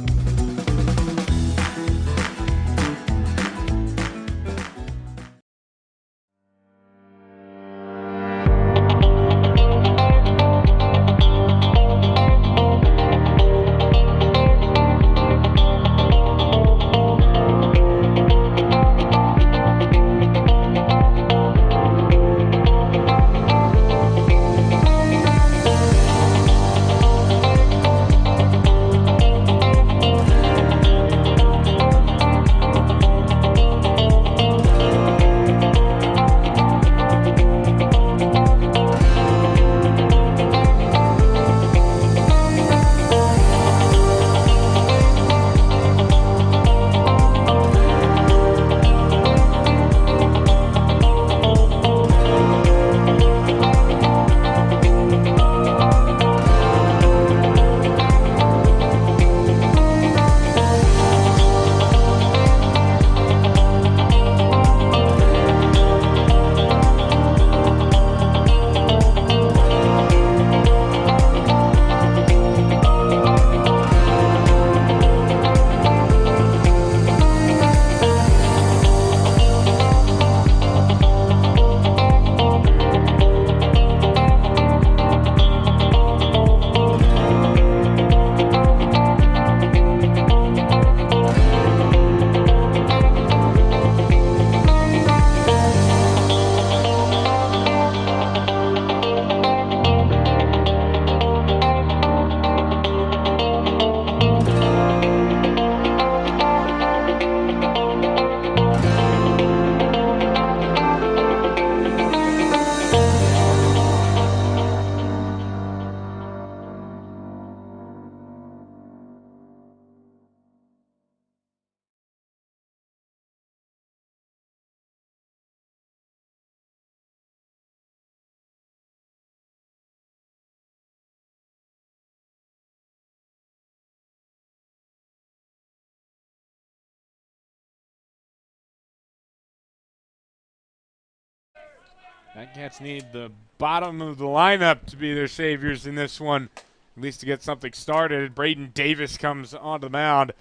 Batcats need the bottom of the lineup to be their saviors in this one, at least to get something started. Braden Davis comes onto the mound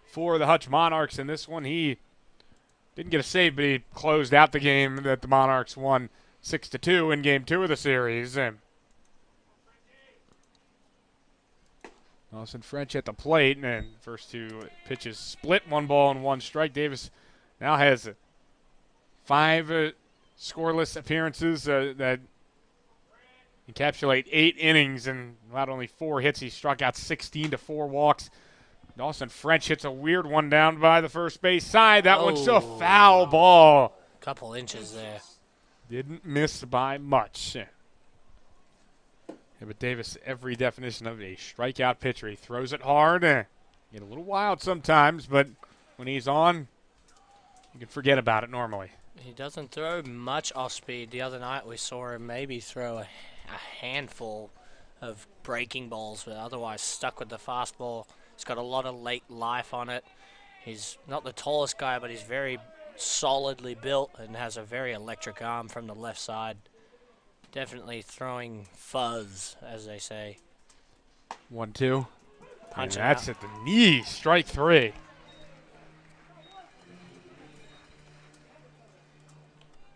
for the Hutch Monarchs, and this one he didn't get a save, but he closed out the game that the Monarchs won 6-2 in Game 2 of the series. And Dawson French at the plate, and first 2 pitches split, 1 ball and 1 strike. Davis now has 5 scoreless appearances that encapsulate 8 innings, and not only 4 hits, he struck out 16 to 4 walks. Dawson French hits a weird one down by the first base side. That one's a foul ball. Couple inches there. Didn't miss by much. Yeah, but Davis, every definition of a strikeout pitcher. He throws it hard. Get a little wild sometimes, but when he's on, you can forget about it normally. He doesn't throw much off speed. The other night we saw him maybe throw a handful of breaking balls, but otherwise stuck with the fastball. He's got a lot of late life on it. He's not the tallest guy, but he's very solidly built and has a very electric arm from the left side. Definitely throwing fuzz, as they say. 1-2. Punch and that's at the knee. Strike 3.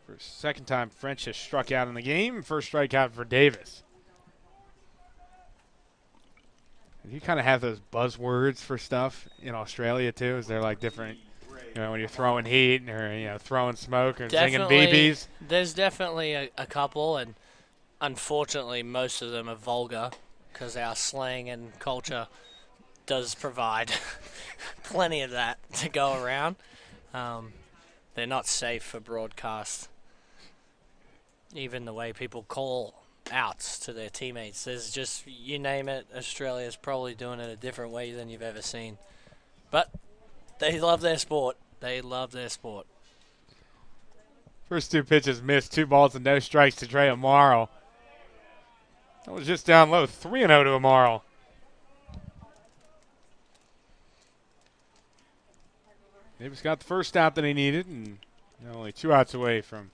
For a second time, French has struck out in the game. First strikeout for Davis. You kind of have those buzzwords for stuff in Australia too. Is there like different, when you're throwing heat or throwing smoke or singing BBs? There's definitely a couple, and unfortunately most of them are vulgar because our slang and culture does provide plenty of that to go around. They're not safe for broadcast. Even the way people call outs to their teammates. There's just, you name it, Australia's probably doing it a different way than you've ever seen. But they love their sport. They love their sport. First 2 pitches missed, 2 balls and no strikes to Trey Amaro. That was just down low, 3-0 to Amaro. Davis got the first out that he needed, and only 2 outs away from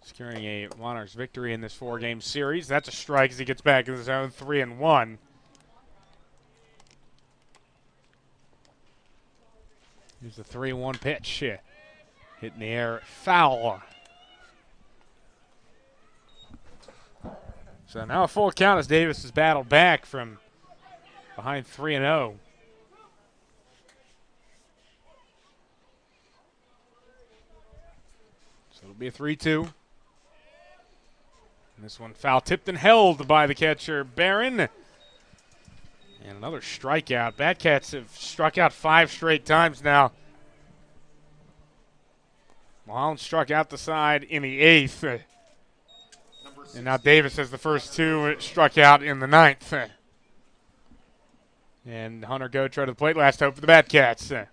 securing a Monarchs victory in this 4-game series. That's a strike as he gets back in the zone, 3-1. Here's the 3-1 pitch. Hit in the air, foul. So now a full count as Davis has battled back from behind 3-0. So it'll be a 3-2. And this one foul tipped and held by the catcher, Barron. And another strikeout. Batcats have struck out 5 straight times now. Mulholland struck out the side in the 8th. And now Davis has the first 2 struck out in the 9th. And Hunter Gautreau to the plate, last hope for the Batcats. And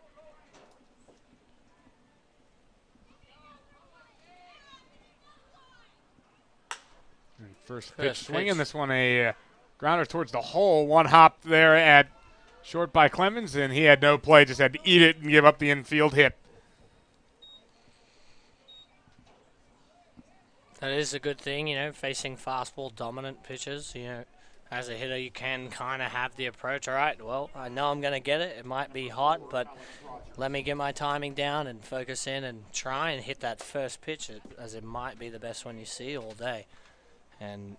first pitch swinging. This one a grounder towards the hole. One hop there at short by Clemens, and he had no play, just had to eat it and give up the infield hit. That is a good thing, facing fastball dominant pitchers. As a hitter, you can kind of have the approach. All right, well, I know I'm going to get it. It might be hot, but let me get my timing down and focus in and try and hit that first pitch, as it might be the best one you see all day. And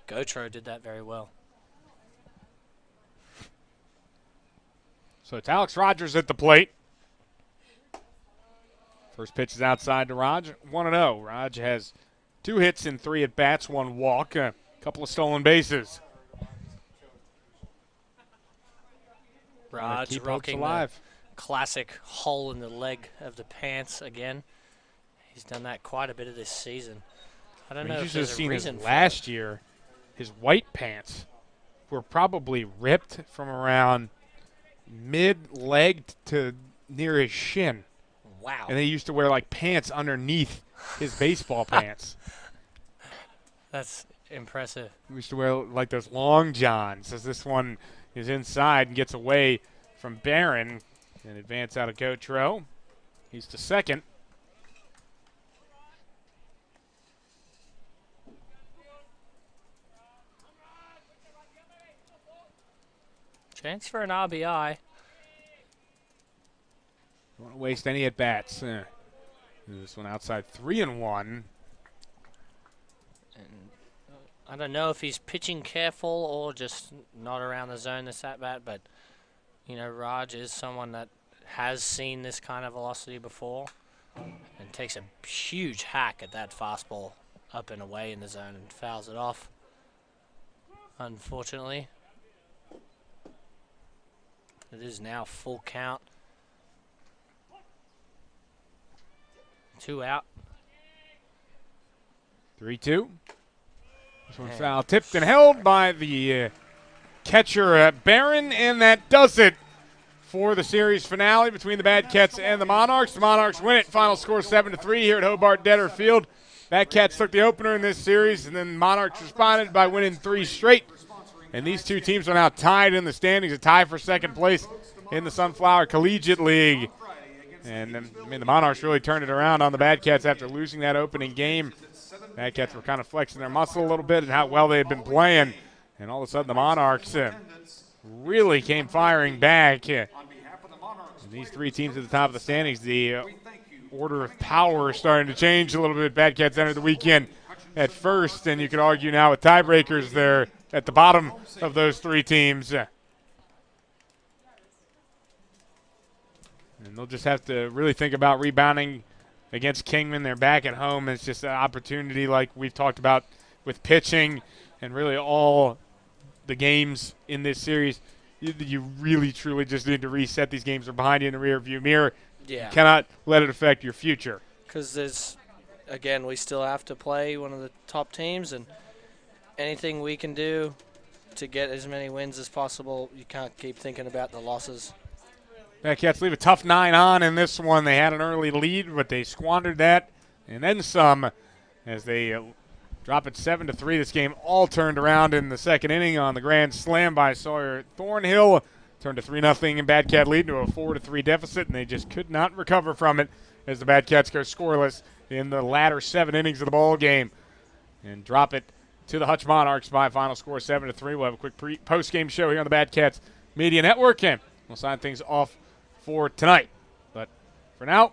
Gautreau did that very well. So it's Alex Rogers at the plate. First pitch is outside to Raj. 1-0. Raj has 2 hits in 3 at-bats, 1 walk, a couple of stolen bases. Raj rocking the classic hole in the leg of the pants again. He's done that quite a bit of this season. I don't know if there's a reason for last year, his white pants were probably ripped from around mid-leg to near his shin. Wow. And he used to wear like pants underneath his baseball pants. That's impressive. He used to wear like those long johns, as this one is inside and gets away from Barron. And advance out of Gautreau. He's to second. Chance for an RBI. Don't want to waste any at-bats. This one outside, 3-1. And I don't know if he's pitching careful or just not around the zone this at-bat, but, Raj is someone that has seen this kind of velocity before and takes a huge hack at that fastball up and away in the zone and fouls it off, unfortunately. It is now full count. 2 out. 3-2. This one foul tipped and held by the catcher Barron, and that does it for the series finale between the Batcats and the Monarchs. The Monarchs win it. Final score 7-3 here at Hobart Detter Field. Batcats took the opener in this series, and then Monarchs responded by winning 3 straight. And these 2 teams are now tied in the standings, a tie for second place in the Sunflower Collegiate League. And the Monarchs really turned it around on the Batcats after losing that opening game. Batcats were kind of flexing their muscle a little bit and how well they had been playing. And all of a sudden the Monarchs really came firing back. And these 3 teams at the top of the standings, the order of power is starting to change a little bit. Batcats entered the weekend at first, and you could argue now with tiebreakers there at the bottom of those 3 teams. And they'll just have to really think about rebounding against Kingman. They're back at home. It's just an opportunity like we've talked about with pitching and really all the games in this series. You really, truly just need to reset these games. They're behind you in the rearview mirror. Yeah. You cannot let it affect your future. Because we still have to play one of the top teams, and anything we can do to get as many wins as possible. You can't keep thinking about the losses. Batcats leave a tough 9 on in this one. They had an early lead, but they squandered that and then some as they drop it 7-3. This game all turned around in the second inning on the grand slam by Sawyer Thornhill. Turned a 3-0 in Batcat lead to a 4-3 deficit, and they just could not recover from it as the Batcats go scoreless in the latter 7 innings of the ball game and drop it to the Hutch Monarchs by a final score 7-3. We'll have a quick post-game show here on the Batcats Media Network, and we'll sign things off for tonight. But for now,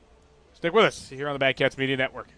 stick with us here on the Batcats Media Network.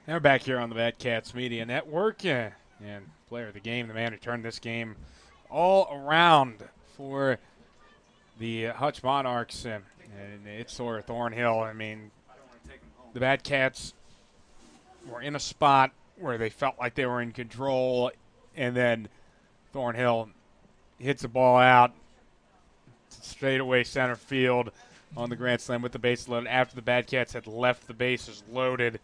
Now we're back here on the Bad Cats Media Network, and player of the game, the man who turned this game all around for the Hutch Monarchs, and it's sort of Thornhill. I mean, the Bad Cats were in a spot where they felt like they were in control, and then Thornhill hits the ball out straight away center field on the grand slam with the bases loaded after the Bad Cats had left the bases loaded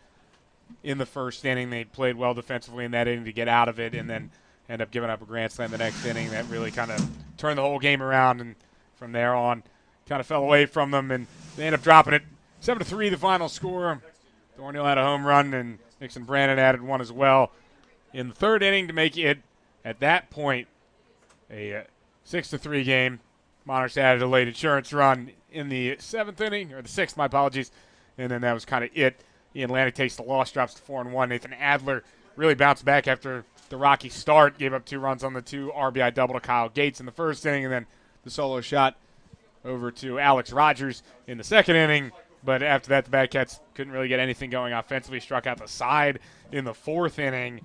in the first inning. They played well defensively in that inning to get out of it, and then end up giving up a grand slam the next inning. That really kind of turned the whole game around, and from there on kind of fell away from them, and they end up dropping it 7-3 the final score. Thornhill had a home run, and Nixon Brandon added one as well in the third inning to make it, at that point, a 6-3 game. Monarchs added a late insurance run in the seventh inning, or the sixth, my apologies, and then that was kind of it. The Atlantic takes the loss, drops to 4-1. Nathan Adler really bounced back after the rocky start, gave up 2 runs on the 2 RBI double to Kyle Gates in the first inning, and then the solo shot over to Alex Rogers in the second inning. But after that, the Bad Cats couldn't really get anything going offensively, struck out the side in the fourth inning.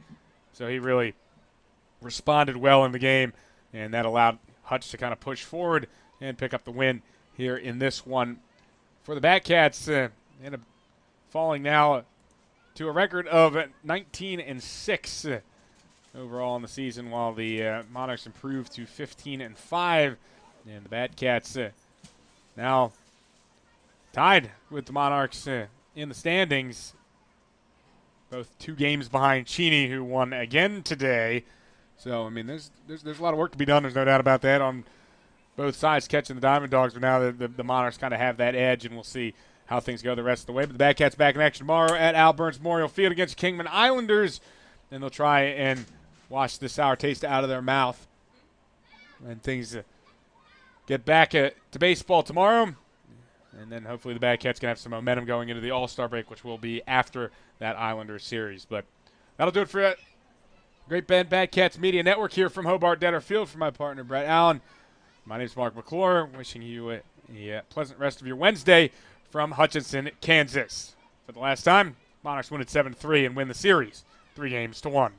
So he really responded well in the game, and that allowed Hutch to kind of push forward and pick up the win here in this one. For the Bad Cats, end up falling now to a record of 19-6 overall in the season, while the Monarchs improved to 15-5, and the Bad Cats now tied with the Monarchs in the standings, both 2 games behind Cheney, who won again today. So I mean, there's a lot of work to be done. There's no doubt about that on both sides catching the Diamond Dogs, but now the Monarchs kind of have that edge, and we'll see how things go the rest of the way. But the Bad Cats back in action tomorrow at Al Burns Memorial Field against Kingman Islanders, and they'll try and wash the sour taste out of their mouth and things get back to baseball tomorrow. And then hopefully the Bad Cats can have some momentum going into the All-Star break, which will be after that Islanders series. But that'll do it for that Great Bad Cats Media Network here from Hobart Detter Field. For my partner, Brett Allen, my name is Mark McClure, wishing you a pleasant rest of your Wednesday from Hutchinson, Kansas. For the last time, Monarchs win at 7-3 and win the series 3-1.